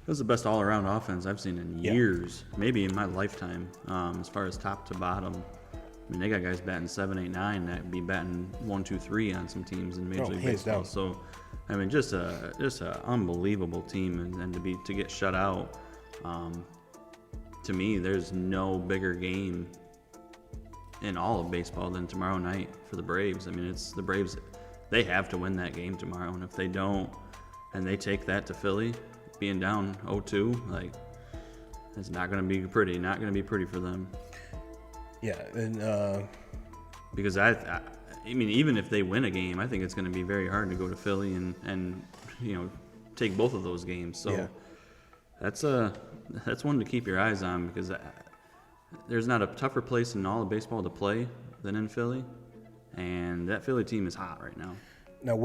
was the best all-around offense I've seen in years, maybe in my lifetime, as far as top to bottom. I mean, they got guys batting 7, 8, 9 that be batting 1, 2, 3 on some teams in Major League Baseball. So, I mean, just a unbelievable team, and to get shut out. To me, there's no bigger game in all of baseball than tomorrow night for the Braves. I mean, it's the Braves. They have to win that game tomorrow, and if they don't, and they take that to Philly, being down 0-2, like, it's not going to be pretty. Not going to be pretty for them. Yeah, and because I mean, even if they win a game, I think it's going to be very hard to go to Philly and take both of those games. So that's one to keep your eyes on, because there's not a tougher place in all of baseball to play than in Philly, and that Philly team is hot right now. Now,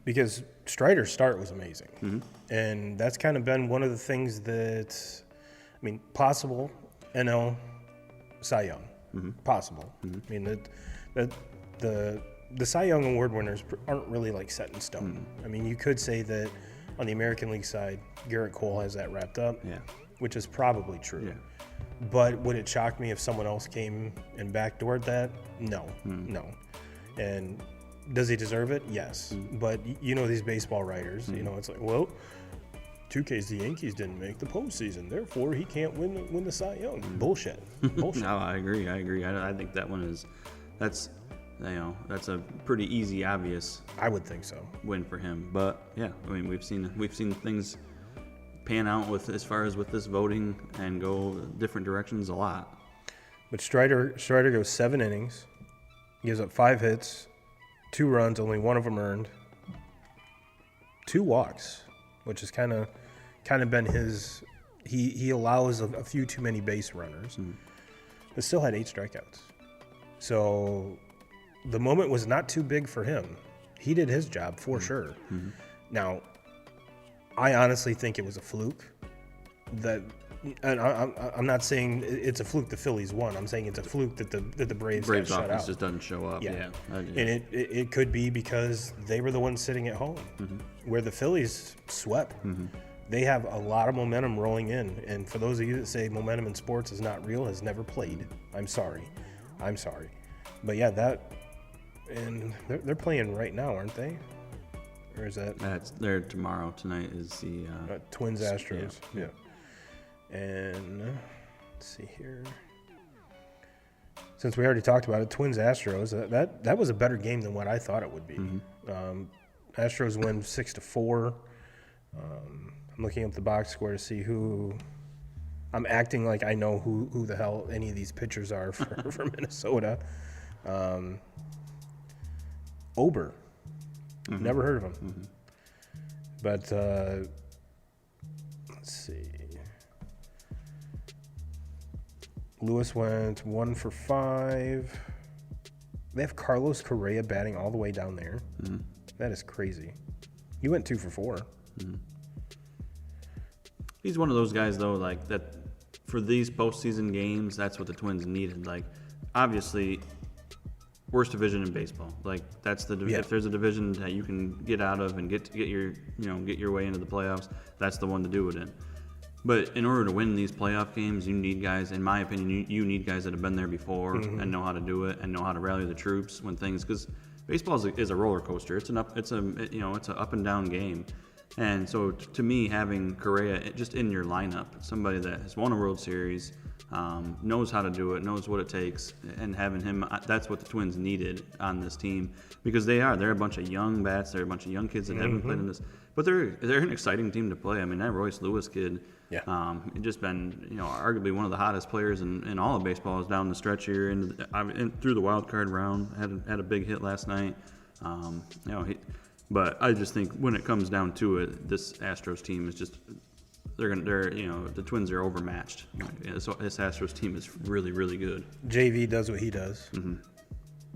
because Strider's start was amazing, and that's kind of been one of the things that, I mean, possible NL Cy Young, possible. I mean, the Cy Young award winners aren't really like set in stone. I mean, you could say that on the American League side, Garrett Cole has that wrapped up, which is probably true. Yeah. But would it shock me if someone else came and backdoored that? No. And does he deserve it? Yes. But these baseball writers, it's like, well, 2K's the Yankees didn't make the postseason, therefore he can't win the Cy Young. Bullshit. No, I agree. I think that one that's a pretty easy, obvious. I would think so. Win for him, but yeah, I mean, we've seen things pan out as far as with this voting and go different directions a lot. But Strider goes 7 innings, gives up 5 hits, 2 runs, only 1 of them earned, 2 walks, which has kind of been his. He allows a few too many base runners, but still had 8 strikeouts. So the moment was not too big for him. He did his job for sure. Now, I honestly think it was a fluke. And I'm not saying it's a fluke the Phillies won. I'm saying it's a fluke that the Braves got shut offense out. Just doesn't show up. Yeah. And it could be because they were the ones sitting at home, where the Phillies swept. They have a lot of momentum rolling in. And for those of you that say momentum in sports is not real, has never played, I'm sorry. But yeah, and they're playing right now, aren't they? Or is that? They're tomorrow. Tonight is the Twins Astros. Yeah. And let's see here. since we already talked about it, Twins Astros. That was a better game than what I thought it would be. Astros win 6-4. I'm looking up the box score to see who. I'm acting like I know who the hell any of these pitchers are for Minnesota. Ober. Never heard of him. But let's see. Lewis went 1 for 5. They have Carlos Correa batting all the way down there. That is crazy. He went 2 for 4. He's one of those guys, though, like that for these postseason games, that's what the Twins needed. Like, obviously, worst division in baseball. Like, that's if there's a division that you can get out of and get your way into the playoffs, that's the one to do it in. But in order to win these playoff games, you need guys, in my opinion, you need guys that have been there before and know how to do it and know how to rally the troops when things, because baseball is a roller coaster. It's an up and down game. And so to me, having Correa just in your lineup, somebody that has won a World Series, knows how to do it, knows what it takes, and having him, that's what the Twins needed on this team, because they're a bunch of young bats, they're a bunch of young kids that haven't played in this, but they're an exciting team to play. I mean, that Royce Lewis kid, just been arguably one of the hottest players in all of baseball is down the stretch here through the wild card round. Had a big hit last night. But I just think when it comes down to it, this Astros team is just the Twins are overmatched. So this Astros team is really, really good. JV does what he does.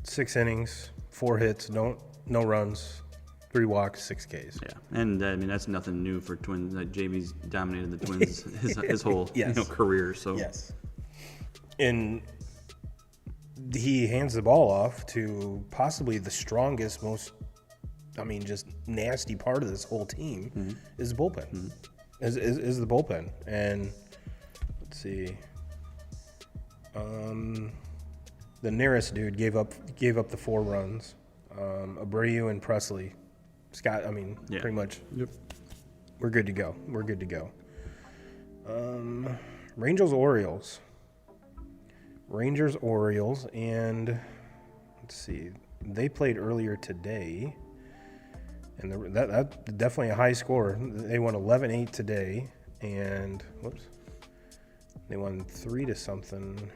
6 innings, 4 hits, no runs, 3 walks, 6 Ks. Yeah, and I mean that's nothing new for Twins. Like, JV's dominated the Twins his whole career. So yes, and he hands the ball off to possibly the strongest, most. Just nasty part of this whole team is the bullpen. Is the bullpen. And let's see. The nearest dude gave up the 4 runs. Abreu and Presley. Scott, pretty much. Yep. We're good to go. Rangers Orioles, and let's see. They played earlier today. And that's definitely a high score. They won 11-8 today, and they won 3-something.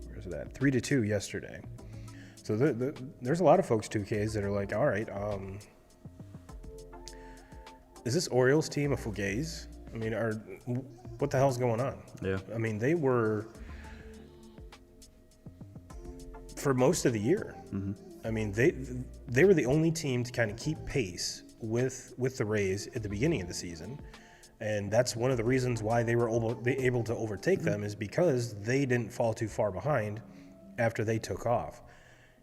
Where's it at? 3-2 yesterday. So there's a lot of folks 2Ks that are like, all right, is this Orioles team a fugazi? What the hell's going on? Yeah. They were for most of the year. They were the only team to kind of keep pace with the Rays at the beginning of the season, and that's one of the reasons why they were able to overtake them, is because they didn't fall too far behind after they took off.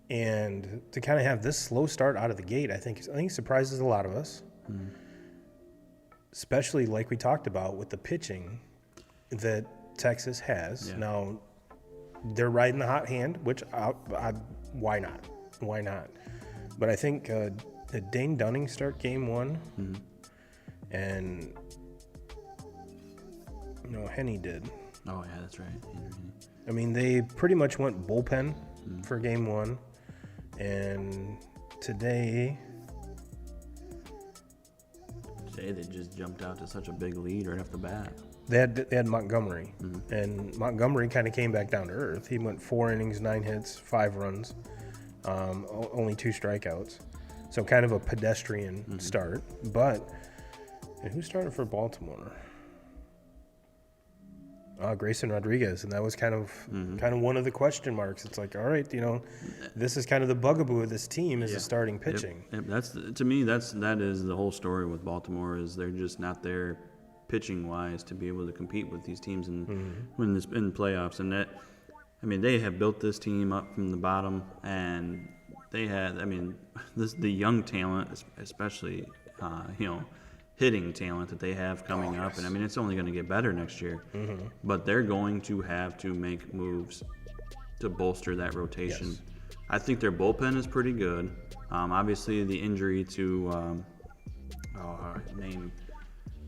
And to kind of have this slow start out of the gate, I think surprises a lot of us, especially like we talked about with the pitching that Texas has. Yeah. Now they're riding the hot hand, which why not? Why not? But I think did Dane Dunning start game 1? And Henny did. Oh yeah, that's right. They pretty much went bullpen for game 1, and today they just jumped out to such a big lead right off the bat. They had Montgomery, and Montgomery kind of came back down to earth. He went 4 innings, 9 hits, 5 runs. Only 2 strikeouts, so kind of a pedestrian start. And who started for Baltimore? Grayson Rodriguez, and that was kind of one of the question marks. It's like, all right, this is kind of the bugaboo of this team is the starting pitching. Yep. That is the whole story with Baltimore, is they're just not there pitching wise to be able to compete with these teams and win this in playoffs. And that. They have built this team up from the bottom, and they had, the young talent, especially, hitting talent that they have coming up. And, it's only going to get better next year. But they're going to have to make moves to bolster that rotation. Yes. I think their bullpen is pretty good. Obviously, the injury to,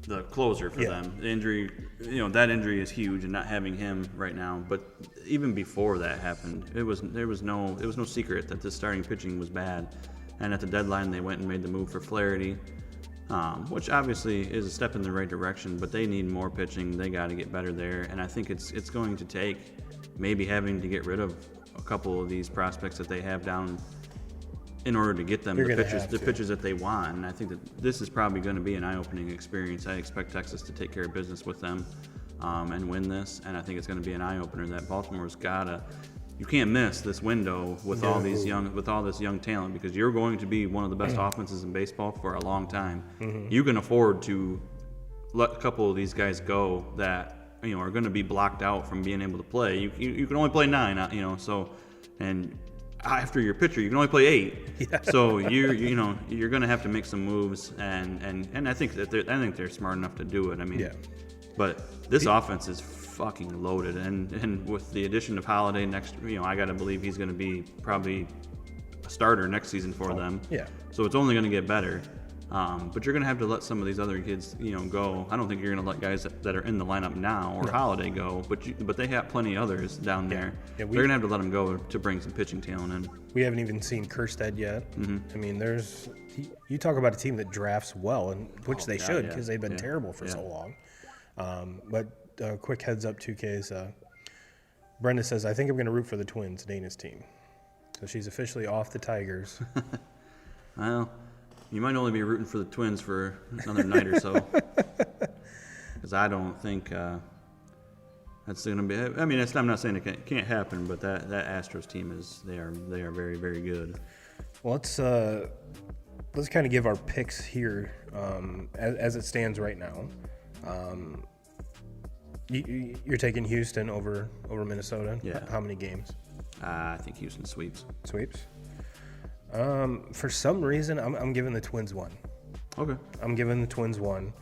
the closer for them. The injury, that injury is huge, and not having him right now. But even before that happened, it was no secret that this starting pitching was bad. And at the deadline, they went and made the move for Flaherty, which obviously is a step in the right direction. But they need more pitching. They got to get better there. And I think it's going to take maybe having to get rid of a couple of these prospects that they have down in order to get them the pitchers that they want. And I think that this is probably going to be an eye-opening experience. I expect Texas to take care of business with them and win this. And I think it's going to be an eye-opener that Baltimore's you can't miss this window with all this young talent, because you're going to be one of the best offenses in baseball for a long time. You can afford to let a couple of these guys go that are going to be blocked out from being able to play. You can only play 9, and after your pitcher, you can only play 8. Yeah. So you're going to have to make some moves, and I think they're smart enough to do it. I mean, but this offense is fucking loaded, and with the addition of Holiday next, I got to believe he's going to be probably a starter next season for them. Yeah. So it's only going to get better. But you're going to have to let some of these other kids, go. I don't think you're going to let guys that are in the lineup now or Holiday go, but they have plenty of others down there. Yeah, they're going to have to let them go to bring some pitching talent in. We haven't even seen Kerstead yet. I mean, you talk about a team that drafts well, and which they should, because they've been terrible for so long. But quick heads up, 2Ks. Brenda says, I think I'm going to root for the Twins, Dana's team. So she's officially off the Tigers. Well, you might only be rooting for the Twins for another night or so, because I don't think that's going to be. I mean, I'm not saying it can't happen, but that Astros team they are very, very good. Well, let's kind of give our picks here as it stands right now. You're taking Houston over Minnesota. Yeah. How many games? I think Houston sweeps. Sweeps. For some reason, I'm giving the Twins 1. Okay. I'm giving the Twins 1.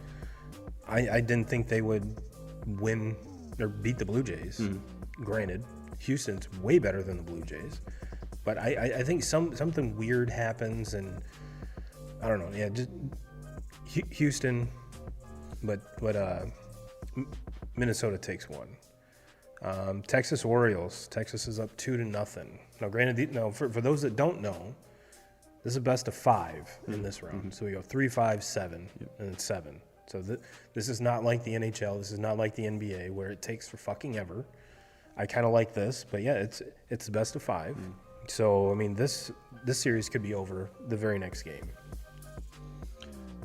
I didn't think they would win or beat the Blue Jays. Granted, Houston's way better than the Blue Jays, but I think something weird happens, and I don't know. Yeah, just Houston, but Minnesota takes 1. Texas Orioles. Texas is up 2-0. Now, granted, for those that don't know, this is a best of 5 in this round. So we go 3, 5, 7, and then 7. So this is not like the NHL. This is not like the NBA where it takes for fucking ever. I kind of like this, but yeah, it's the best of 5. So I mean, this series could be over the very next game.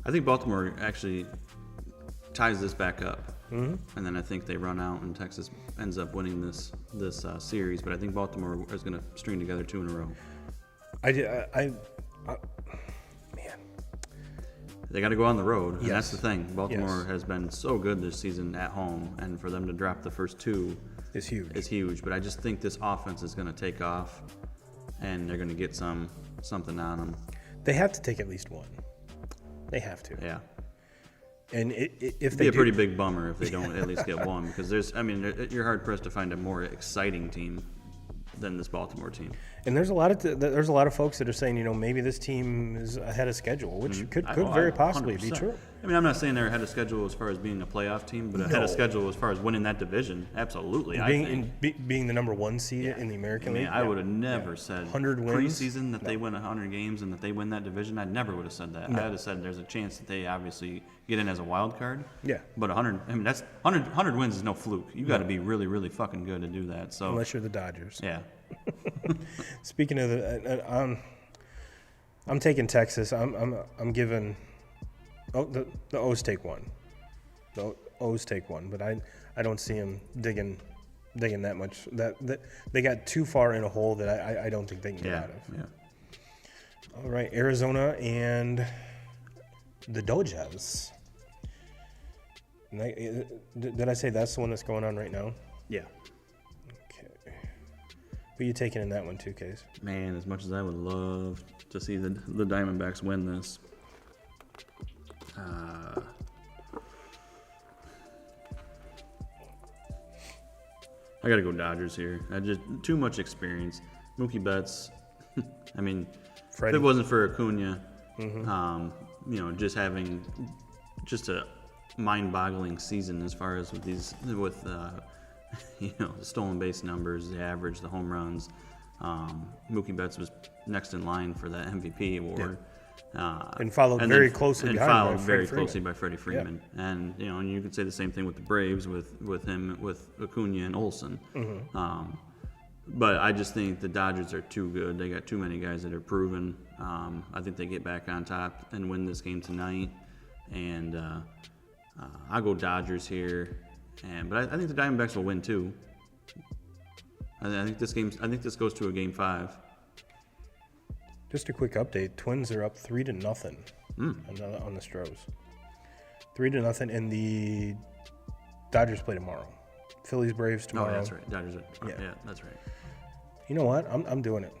I think Baltimore actually ties this back up. And then I think they run out, and Texas ends up winning this series. But I think Baltimore is going to string together 2 in a row. Man, they got to go on the road, and that's the thing. Baltimore has been so good this season at home, and for them to drop the first 2 is huge. But I just think this offense is going to take off, and they're going to get something on them. They have to take at least 1. They have to. Yeah. And if it'd be a pretty big bummer if they don't at least get 1, because you're hard pressed to find a more exciting team than this Baltimore team. And there's a lot of folks that are saying, maybe this team is ahead of schedule, which could very possibly 100%. Be true. I mean, I'm not saying they're ahead of schedule as far as being a playoff team, but ahead of schedule as far as winning that division, absolutely. Being the number 1 seed in the American League. I would have never said 100 wins preseason that they win 100 games and that they win that division. I never would have said that. I would have said there's a chance that they obviously get in as a wild card. Yeah. But 100 wins is no fluke. You got to be really, really fucking good to do that. So unless you're the Dodgers. Yeah. Speaking of I'm taking Texas. I'm giving. The O's take 1. The O's take 1, but I don't see them digging that much. That they got too far in a hole that I don't think they can get out of. Yeah. All right, Arizona and the Dodgers. Did I say that's the one that's going on right now? Yeah. Okay. Who are you taking in that one, 2Ks? Man, as much as I would love to see the Diamondbacks win this, I got to go Dodgers here. Just too much experience. Mookie Betts. I mean, Freddie. If it wasn't for Acuna, just having a mind-boggling season as far as with the stolen base numbers, the average, the home runs. Mookie Betts was next in line for that MVP award. And followed very closely and behind followed by very Freddie closely by Freddie Freeman. Yeah. And and you could say the same thing with the Braves with Acuna and Olsen. But I just think the Dodgers are too good. They got too many guys that are proven. I think they get back on top and win this game tonight. And I'll go Dodgers here. But I think the Diamondbacks will win too. I think this goes to a Game 5. Just a quick update: Twins are up 3-0 on the Stros. 3-0, and the Dodgers play tomorrow. Phillies Braves tomorrow. Oh, that's right. Dodgers. Yeah, that's right. You know what? I'm doing it.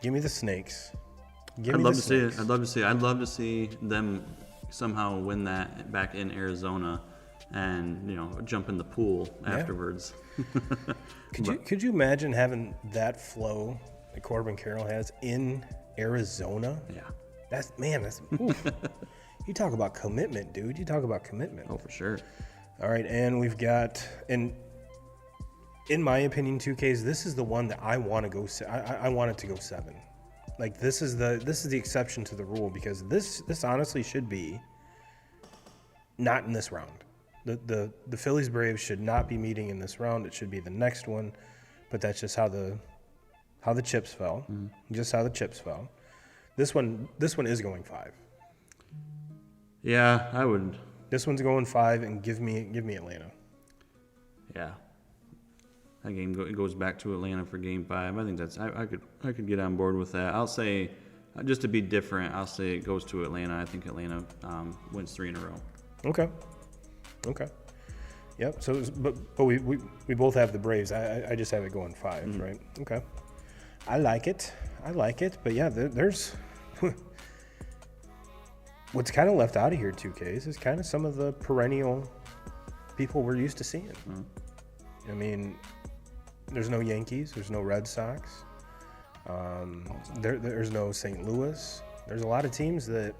Give me the Snakes. I'd love to see it. I'd love to see them somehow win that back in Arizona, and jump in the pool afterwards. Could you imagine having that flow that Corbin Carroll has in Arizona? Yeah. That's oof. You talk about commitment, dude. You talk about commitment. Oh, for sure. All right, and we've got, and in my opinion, 2Ks, this is the one that I want to go. I want it to go 7. Like this is the exception to the rule, because this honestly should be not in this round. The Phillies Braves should not be meeting in this round. It should be the next one, but that's just how the chips fell. Just how the chips fell. This one is going 5. Yeah, I would. This one's going 5, and give me Atlanta. Yeah. That game goes back to Atlanta for Game 5. I think I could get on board with that. I'll say, just to be different, I'll say it goes to Atlanta. I think Atlanta wins 3 in a row. Okay. Yep. So, but we both have the Braves. I just have it going 5, right? Okay. I like it. But yeah, there's what's kind of left out of here, 2Ks, is kind of some of the perennial people we're used to seeing. I mean, there's no Yankees. There's no Red Sox. There's no St. Louis. There's a lot of teams that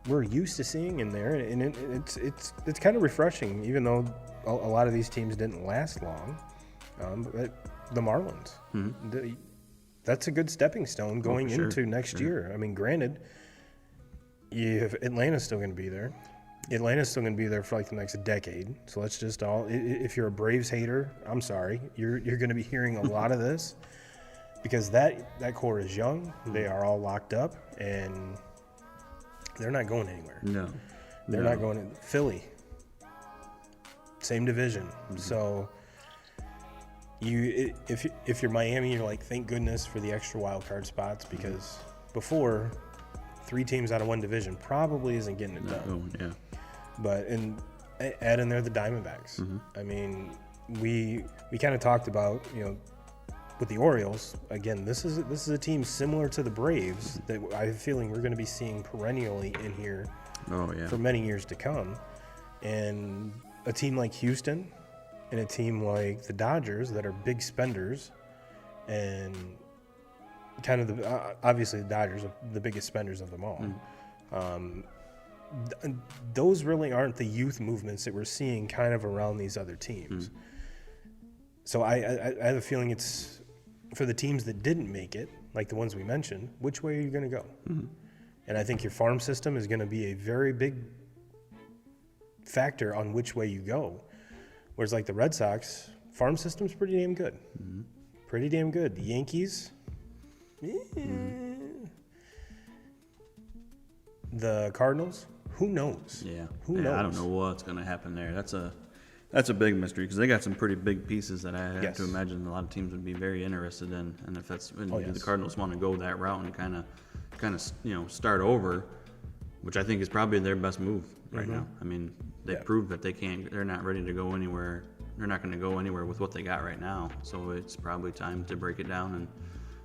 we're used to seeing in there, and it's kind of refreshing, even though a lot of these teams didn't last long. But the Marlins, that's a good stepping stone going into next year. I mean, granted, Atlanta's still going to be there. Atlanta's still going to be there for like the next decade. So let's just if you're a Braves hater, I'm sorry, you're going to be hearing a lot of this, because that core is young. They are all locked up, and they're not going anywhere. No. They're not going to Philly. Same division. So if you're Miami, you're like, thank goodness for the extra wild card spots, because before, 3 teams out of one division probably isn't getting it done. But add in there the Diamondbacks. I mean, we kind of talked about, with the Orioles, again, this is a team similar to the Braves that I have a feeling we're going to be seeing perennially in here for many years to come. And a team like Houston and a team like the Dodgers that are big spenders, and kind of obviously the Dodgers are the biggest spenders of them all. Those really aren't the youth movements that we're seeing kind of around these other teams. So I have a feeling it's for the teams that didn't make it, like the ones we mentioned, which way are you going to go? And I think your farm system is going to be a very big factor on which way you go. Whereas like the Red Sox, farm system's pretty damn good. Pretty damn good. The Yankees, the Cardinals, who knows? Who knows? I don't know what's going to happen there. That's a big mystery, because they got some pretty big pieces that I have to imagine a lot of teams would be very interested in. And if that's the Cardinals want to go that route and kind of start over, which I think is probably their best move right now. I mean, they proved that they're not ready to go anywhere. They're not going to go anywhere with what they got right now. So it's probably time to break it down. And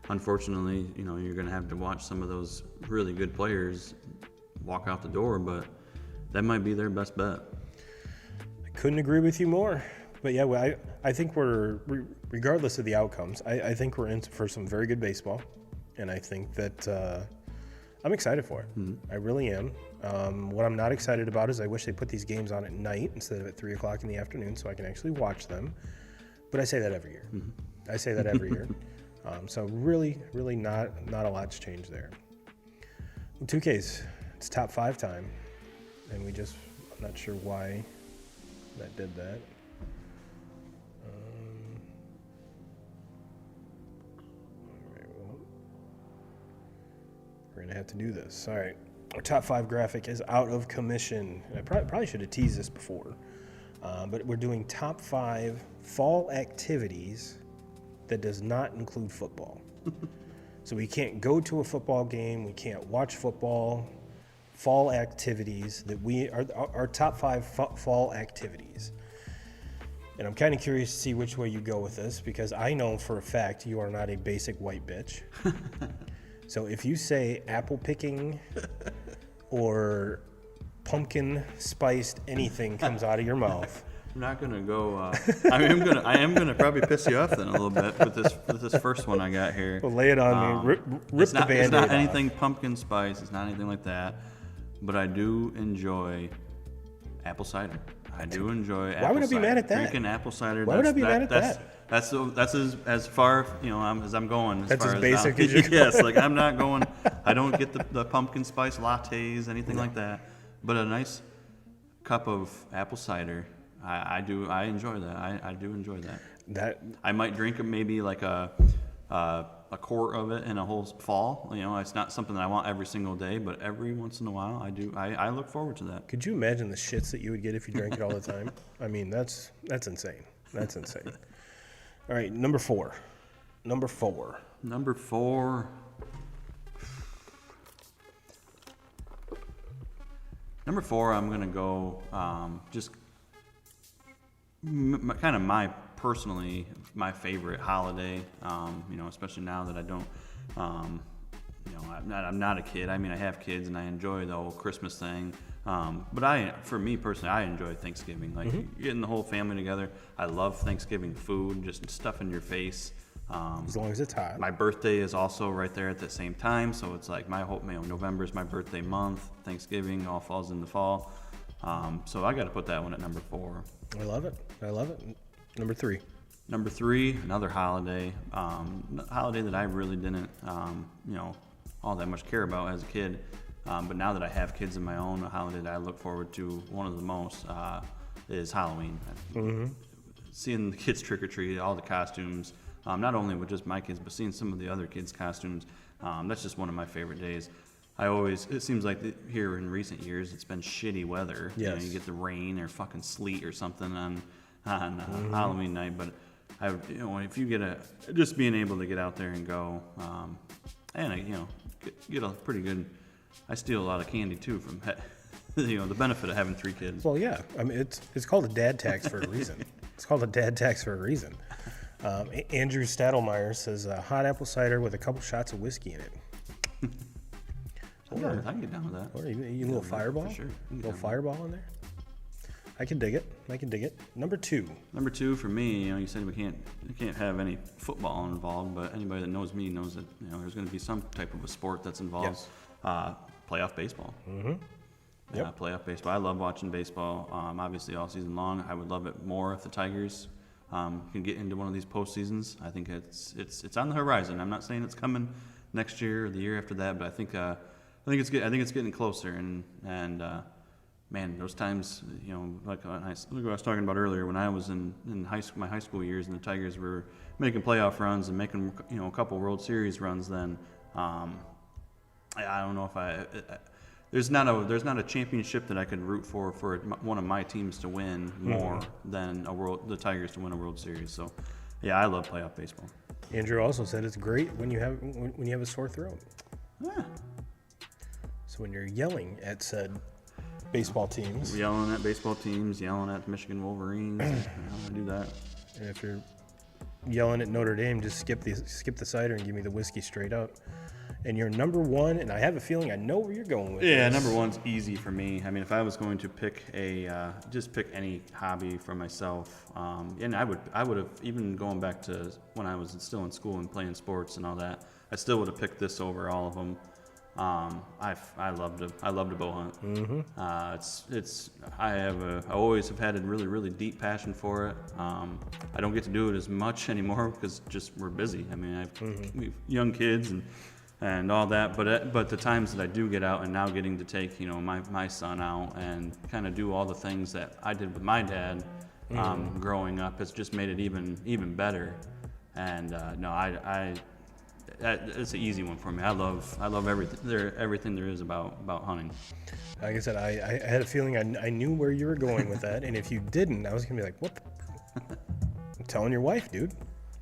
unfortunately, you're going to have to watch some of those really good players walk out the door, but that might be their best bet. Couldn't agree with you more. But yeah, I think we're, regardless of the outcomes, I think we're in for some very good baseball. And I think that I'm excited for it. I really am. What I'm not excited about is I wish they put these games on at night instead of at 3 o'clock in the afternoon so I can actually watch them. But I say that every year. I say that every year. So really, really not a lot's changed there. Well, 2Ks, it's top 5 time. And I'm not sure why that did that. We're going to have to do this. All right. Our top 5 graphic is out of commission. And I probably should have teased this before. But we're doing top 5 fall activities that does not include football. So we can't go to a football game. We can't watch football. Fall activities that our top 5 fall activities. And I'm kind of curious to see which way you go with this because I know for a fact you are not a basic white bitch. So if you say apple picking or pumpkin spiced anything comes out of your mouth. I'm not gonna go. I am gonna probably piss you off then a little bit with this first one I got here. Well, lay it on me. Rip the Band-Aid It's not off. anything pumpkin spice. It's not anything like that. But I do enjoy apple cider. I do enjoy apple cider. Why would I be mad at that? Drinking apple cider. Why would I be mad at that? That's as far as I'm going. That's far as basic as you go. Yes, like I'm not going. I don't get the pumpkin spice lattes, anything like that. But a nice cup of apple cider. I do. I enjoy that. I do enjoy that. I might drink maybe like a quart of it in a whole fall. It's not something that I want every single day, but every once in a while I do. I look forward to that. Could you imagine the shits that you would get if you drank it all the time? I mean, that's insane. That's insane. All right, number 4. Number 4, I'm gonna go just kind of my favorite holiday. Especially now that I don't. I'm not a kid. I mean, I have kids and I enjoy the whole Christmas thing. But for me personally, I enjoy Thanksgiving. Like getting the whole family together. I love Thanksgiving food, just stuff in your face. as long as it's hot. My birthday is also right there at the same time, so it's like November is my birthday month. Thanksgiving all falls in the fall. So I got to put that one at number 4. I love it. Number 3. Number 3, another holiday. Holiday that I really didn't, all that much care about as a kid. But now that I have kids of my own, a holiday that I look forward to one of the most is Halloween. Mm-hmm. Seeing the kids trick or treat, all the costumes, not only with just my kids, but seeing some of the other kids' costumes. That's just one of my favorite days. It seems like here in recent years, it's been shitty weather. Yes. You get the rain or fucking sleet or something on Halloween night. But if you just being able to get out there and go, and get a pretty good. I steal a lot of candy too from the benefit of having 3 kids. Well, yeah. I mean, it's called a dad tax for a reason. It's called a dad tax for a reason. Andrew Stadelmeyer says hot apple cider with a couple shots of whiskey in it. I can get down with that. Or you little fireball? For sure. A little fireball in there? I can dig it. Number 2. Number 2 for me, you said we can't have any football involved, but anybody that knows me knows that there's going to be some type of a sport that's involved. Yes. Playoff baseball. Mm-hmm. Yep. Playoff baseball. I love watching baseball. Obviously all season long. I would love it more if the Tigers can get into one of these postseasons. I think it's on the horizon. I'm not saying it's coming next year or the year after that, but I think it's getting closer. And man, those times, like what I was talking about earlier, when I was in my high school years, and the Tigers were making playoff runs and making a couple World Series runs. Then I don't know if there's not a championship that I could root for one of my teams to win more than the Tigers to win a World Series. So yeah, I love playoff baseball. Andrew also said it's great when you have a sore throat. Yeah. So when you're yelling at said baseball teams. Yelling at baseball teams, yelling at the Michigan Wolverines. I do that. And if you're yelling at Notre Dame, just skip the cider and give me the whiskey straight up. And you're number 1, and I have a feeling I know where you're going with this. Yeah, number 1's easy for me. I mean, if I was going to pick just pick any hobby for myself, and I would have, even going back to when I was still in school and playing sports and all that, I still would have picked this over all of them. I love to bow hunt. I always have had a really, really deep passion for it. I don't get to do it as much anymore because just we're busy. I mean, we have young kids and all that, but the times that I do get out, and now getting to take my son out and kind of do all the things that I did with my dad growing up has just made it even better. And it's an easy one for me. I love everything there is about hunting. Like I said, I had a feeling I knew where you were going with that, and if you didn't, I was gonna be like, what? I'm telling your wife, dude.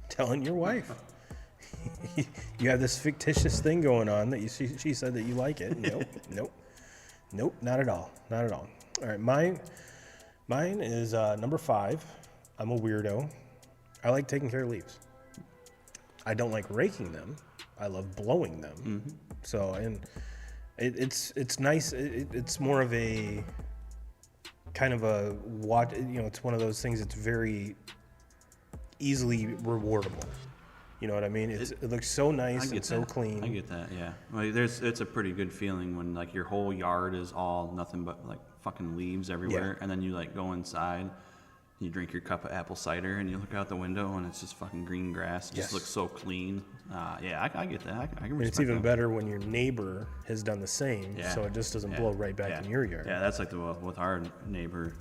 Telling your wife. You have this fictitious thing going on that she said that you like it. Nope, not at all. All right, mine is number 5. I'm a weirdo. I like taking care of leaves. I don't like raking them. I love blowing them. So, and it's nice. It's more of a kind of a watch. It's one of those things that's very easily rewardable. You know what I mean? It looks so nice and so clean. I get that, yeah. Like it's a pretty good feeling when like your whole yard is all nothing but like fucking leaves everywhere, and then you like go inside, you drink your cup of apple cider, and you look out the window, and it's just fucking green grass. It just looks so clean. I get that. I can respect and it's even that. better when your neighbor has done the same, so it just doesn't blow right back in your yard. Yeah, that's like with our neighbor.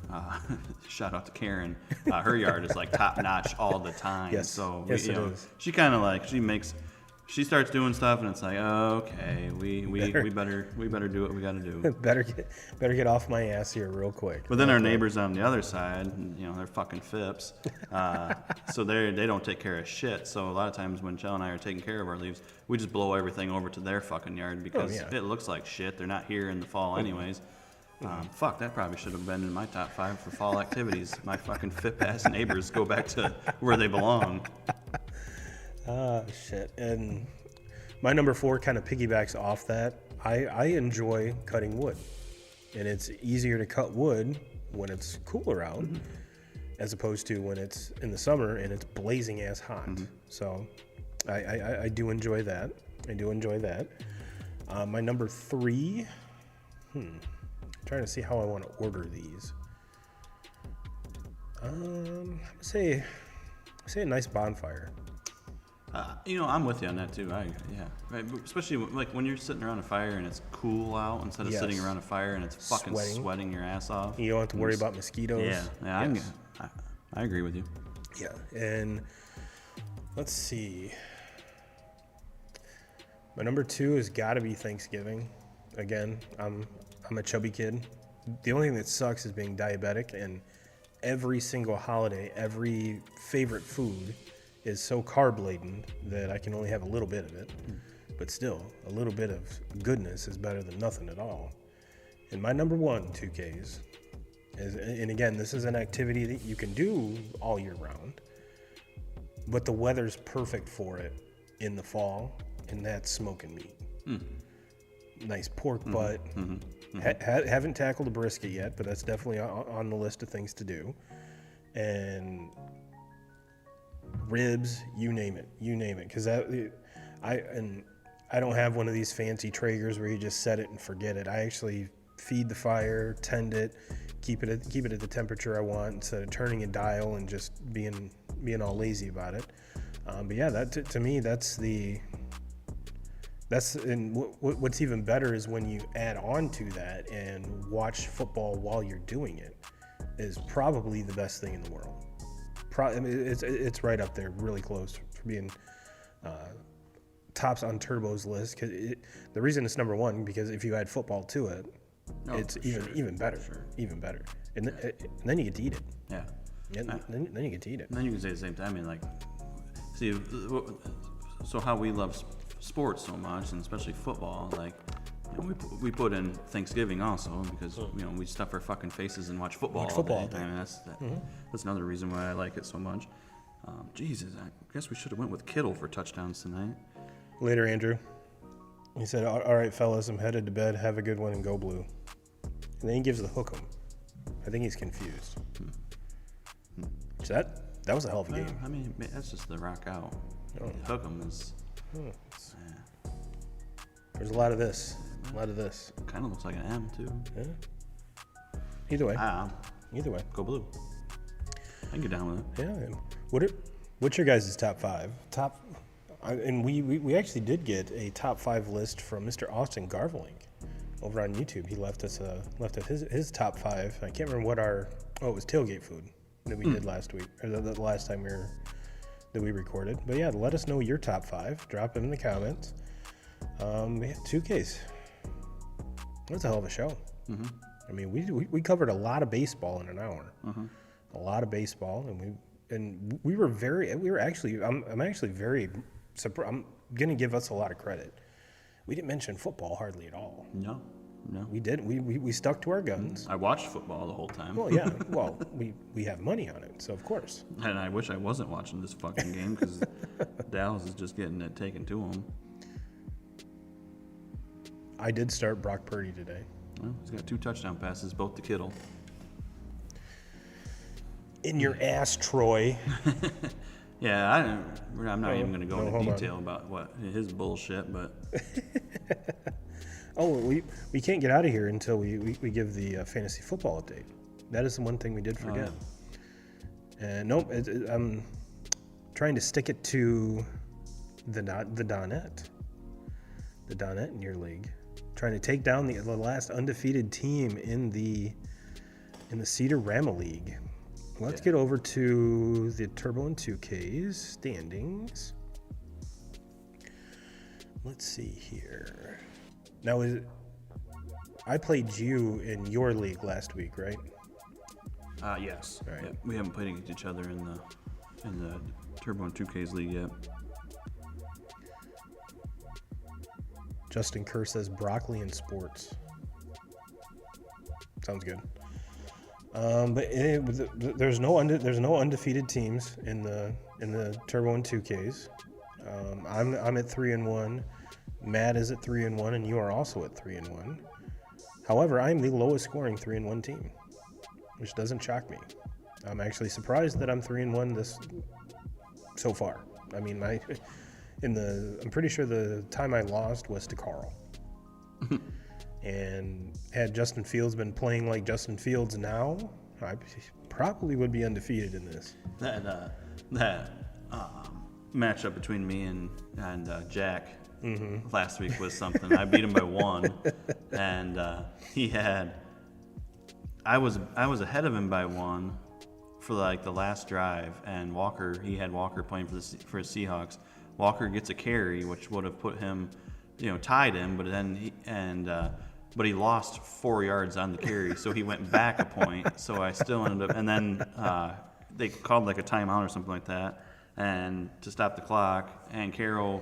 Shout out to Karen. Her yard is like top notch all the time. Yes, so it is. She kind of like she starts doing stuff, and it's like, okay, we better do what we got to do. better get off my ass here real quick. But then our neighbors on the other side, they're fucking fips, so they don't take care of shit. So a lot of times when Chell and I are taking care of our leaves, we just blow everything over to their fucking yard because it looks like shit. They're not here in the fall anyways. Fuck, that probably should have been in my top 5 for fall activities. My fucking fip ass neighbors go back to where they belong. Shit. And my number 4 kind of piggybacks off that. I enjoy cutting wood. And it's easier to cut wood when it's cooler out as opposed to when it's in the summer and it's blazing ass hot. So I do enjoy that. My number 3, I'm trying to see how I want to order these. Say a nice bonfire. I'm with you on that too. Right, especially like when you're sitting around a fire and it's cool out instead of sitting around a fire and it's fucking sweating your ass off. You don't have to worry about mosquitoes. I agree with you. Yeah, and let's see. My number 2 has got to be Thanksgiving. Again, I'm a chubby kid. The only thing that sucks is being diabetic, and every single holiday, every favorite food is so carb laden that I can only have a little bit of it. But still, a little bit of goodness is better than nothing at all. And my number 1 2Ks is, and again, this is an activity that you can do all year round, but the weather's perfect for it in the fall, and that's smoking meat. Nice pork butt. Haven't tackled a brisket yet, but that's definitely on the list of things to do. And ribs, you name it, because I don't have one of these fancy Traegers where you just set it and forget it. I actually feed the fire, tend it, keep it at the temperature I want instead of turning a dial and just being all lazy about it. But yeah, that to me that's and what's even better is when you add on to that and watch football while you're doing it is probably the best thing in the world. It's right up there, really close for being tops on Turbo's list. Cause the reason it's number 1 because if you add football to it, it's even better, even better. And then you get to eat it. Yeah. Then you get to eat it. And then you can say the same thing. I mean, like, see, so how we love sports so much, and especially football, like. We put in Thanksgiving also because we stuff our fucking faces and watch football. All day. I mean, that's another reason why I like it so much. Jesus, I guess we should have went with Kittle for touchdowns tonight. Later, Andrew. He said, "All right, fellas, I'm headed to bed. Have a good one and go blue." And then he gives the hook 'em. I think he's confused. So that was a hell of a game. I mean, that's just the rock out. Hook 'em is. There's a lot of this. A lot of this. Kind of looks like an M too. Yeah. Either way. Either way, go blue. I can get down with it. Yeah. What's your guys' top 5? And we actually did get a top 5 list from Mr. Austin Garvelink over on YouTube. He left us his top 5. I can't remember what it was tailgate food that we did last week, or the last time that we recorded. But yeah, let us know your top 5. Drop them in the comments. 2Ks. That's a hell of a show. Mm-hmm. I mean, we covered a lot of baseball in an hour. Mm-hmm. A lot of baseball, and we were actually. I'm actually very surprised. I'm gonna give us a lot of credit. We didn't mention football hardly at all. No. We did. We stuck to our guns. I watched football the whole time. Well, yeah. Well, we have money on it, so of course. And I wish I wasn't watching this fucking game because Dallas is just getting it taken to them. I did start Brock Purdy today. Well, he's got 2 touchdown passes, both to Kittle. In your ass, Troy. Yeah, I'm not even going to go into detail about what his bullshit, but. Oh, we can't get out of here until we give the fantasy football update. That is the one thing we did forget. And nope, I'm trying to stick it to the Donette in your league. Trying to take down the last undefeated team in the Cedar Rama League. Let's get over to the Turbo and 2Ks standings. Let's see here. Now, I played you in your league last week, right? Yes. All right. Yeah, we haven't played against each other in the Turbo and 2Ks league yet. Justin Kerr says broccoli and sports. Sounds good. But there's no undefeated teams in the Turbo and 2Ks. I'm at 3-1. Matt is at 3-1, and you are also at 3-1. However, I'm the lowest scoring 3-1 team, which doesn't shock me. I'm actually surprised that I'm 3-1 this so far. I mean, I'm pretty sure the time I lost was to Carl. And had Justin Fields been playing like Justin Fields now, I probably would be undefeated in this. That matchup between me and Jack last week was something. I beat him by 1, and I was ahead of him by 1 for like the last drive, and he had Walker playing for his Seahawks. Walker gets a carry, which would have put him, tied him, but then but he lost 4 yards on the carry, so he went back a point. So I still ended up, and then they called like a timeout or something like that, and to stop the clock. And Carroll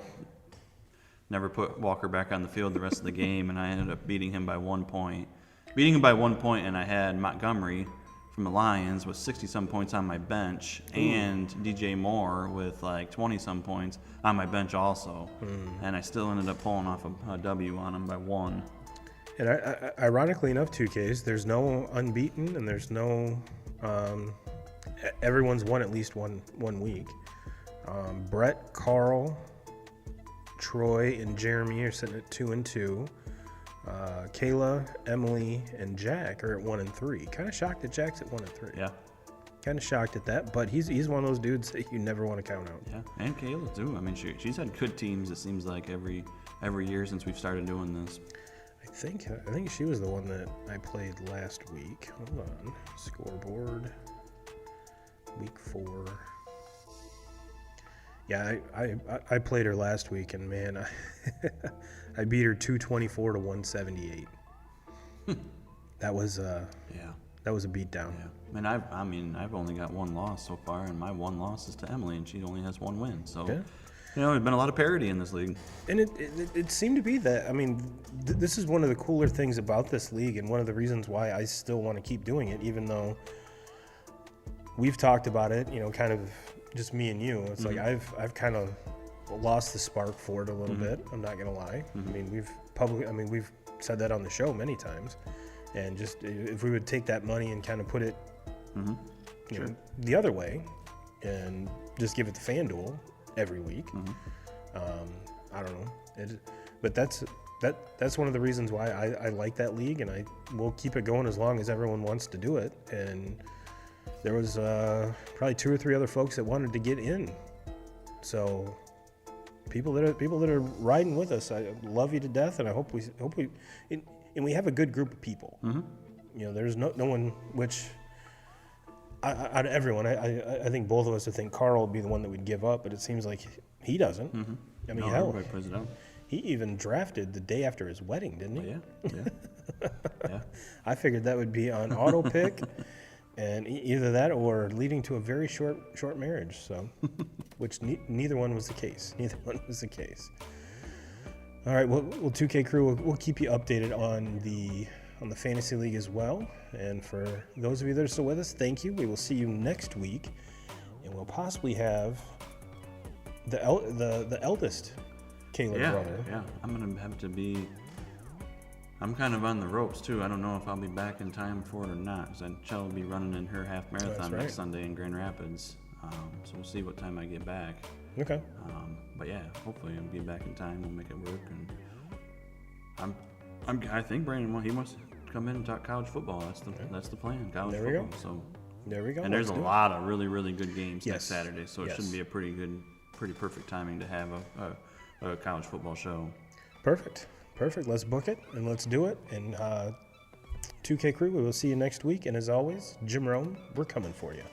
never put Walker back on the field the rest of the game, and I ended up beating him by 1 point. And I had Montgomery from the Lions with 60-some points on my bench, and DJ Moore with like 20-some points on my bench also. And I still ended up pulling off a W on him by 1. And ironically enough, 2Ks, there's no unbeaten, and there's no everyone's won at least one week. Brett, Carl, Troy, and Jeremy are sitting at 2-2. Kayla, Emily, and Jack are at 1-3. Kind of shocked that Jack's at 1-3. Yeah. Kind of shocked at that, but he's one of those dudes that you never want to count out. Yeah, and Kayla too. I mean, she's had good teams. It seems like every year since we've started doing this. I think she was the one that I played last week. Hold on. Scoreboard. Week 4. Yeah, I played her last week, and man, I beat her 224 to 178. That was that was a beatdown. Yeah, and I've only got 1 loss so far, and my 1 loss is to Emily, and she only has 1 win. So. Yeah. There's been a lot of parity in this league. And it seemed to be that. I mean, this is one of the cooler things about this league, and one of the reasons why I still want to keep doing it, even though we've talked about it, kind of just me and you. It's like I've kind of lost the spark for it a little bit. I'm not gonna lie. I mean, we've said that on the show many times, and just if we would take that money and kind of put it, the other way, and just give it to FanDuel every week. I don't know, but that's that's one of the reasons why I like that league, and I will keep it going as long as everyone wants to do it. And there was probably 2 or 3 other folks that wanted to get in. So people that are riding with us, I love you to death, and I hope we and we have a good group of people. Mm-hmm. You know, there's no one which. Out of everyone, I think both of us would think Carl would be the one that would give up, but it seems like he doesn't. Mm-hmm. I mean, no, hell, everybody plays it out. he even drafted the day after his wedding, didn't he? Yeah. I figured that would be on auto pick, and either that or leading to a very short marriage. So, which neither one was the case. Neither one was the case. All right, well 2K crew, we'll keep you updated on the fantasy league as well. And for those of you that are still with us, thank you. We will see you next week, and we'll possibly have the eldest Caleb brother. Yeah, I'm gonna have to be. I'm kind of on the ropes too. I don't know if I'll be back in time for it or not, because Chell will be running in her half marathon next Sunday in Grand Rapids. So we'll see what time I get back. Okay. But yeah, hopefully I'll be back in time. We'll make it work. And I think Brandon, he wants to come in and talk college football. That's the plan. College There we football. go. So there we go. and there's a lot of really, really good games Yes. next Saturday, so it Yes. should be a pretty perfect timing to have a college football show. Perfect. Let's book it and let's do it. And 2K crew, we will see you next week. And as always, Jim Rome, we're coming for you.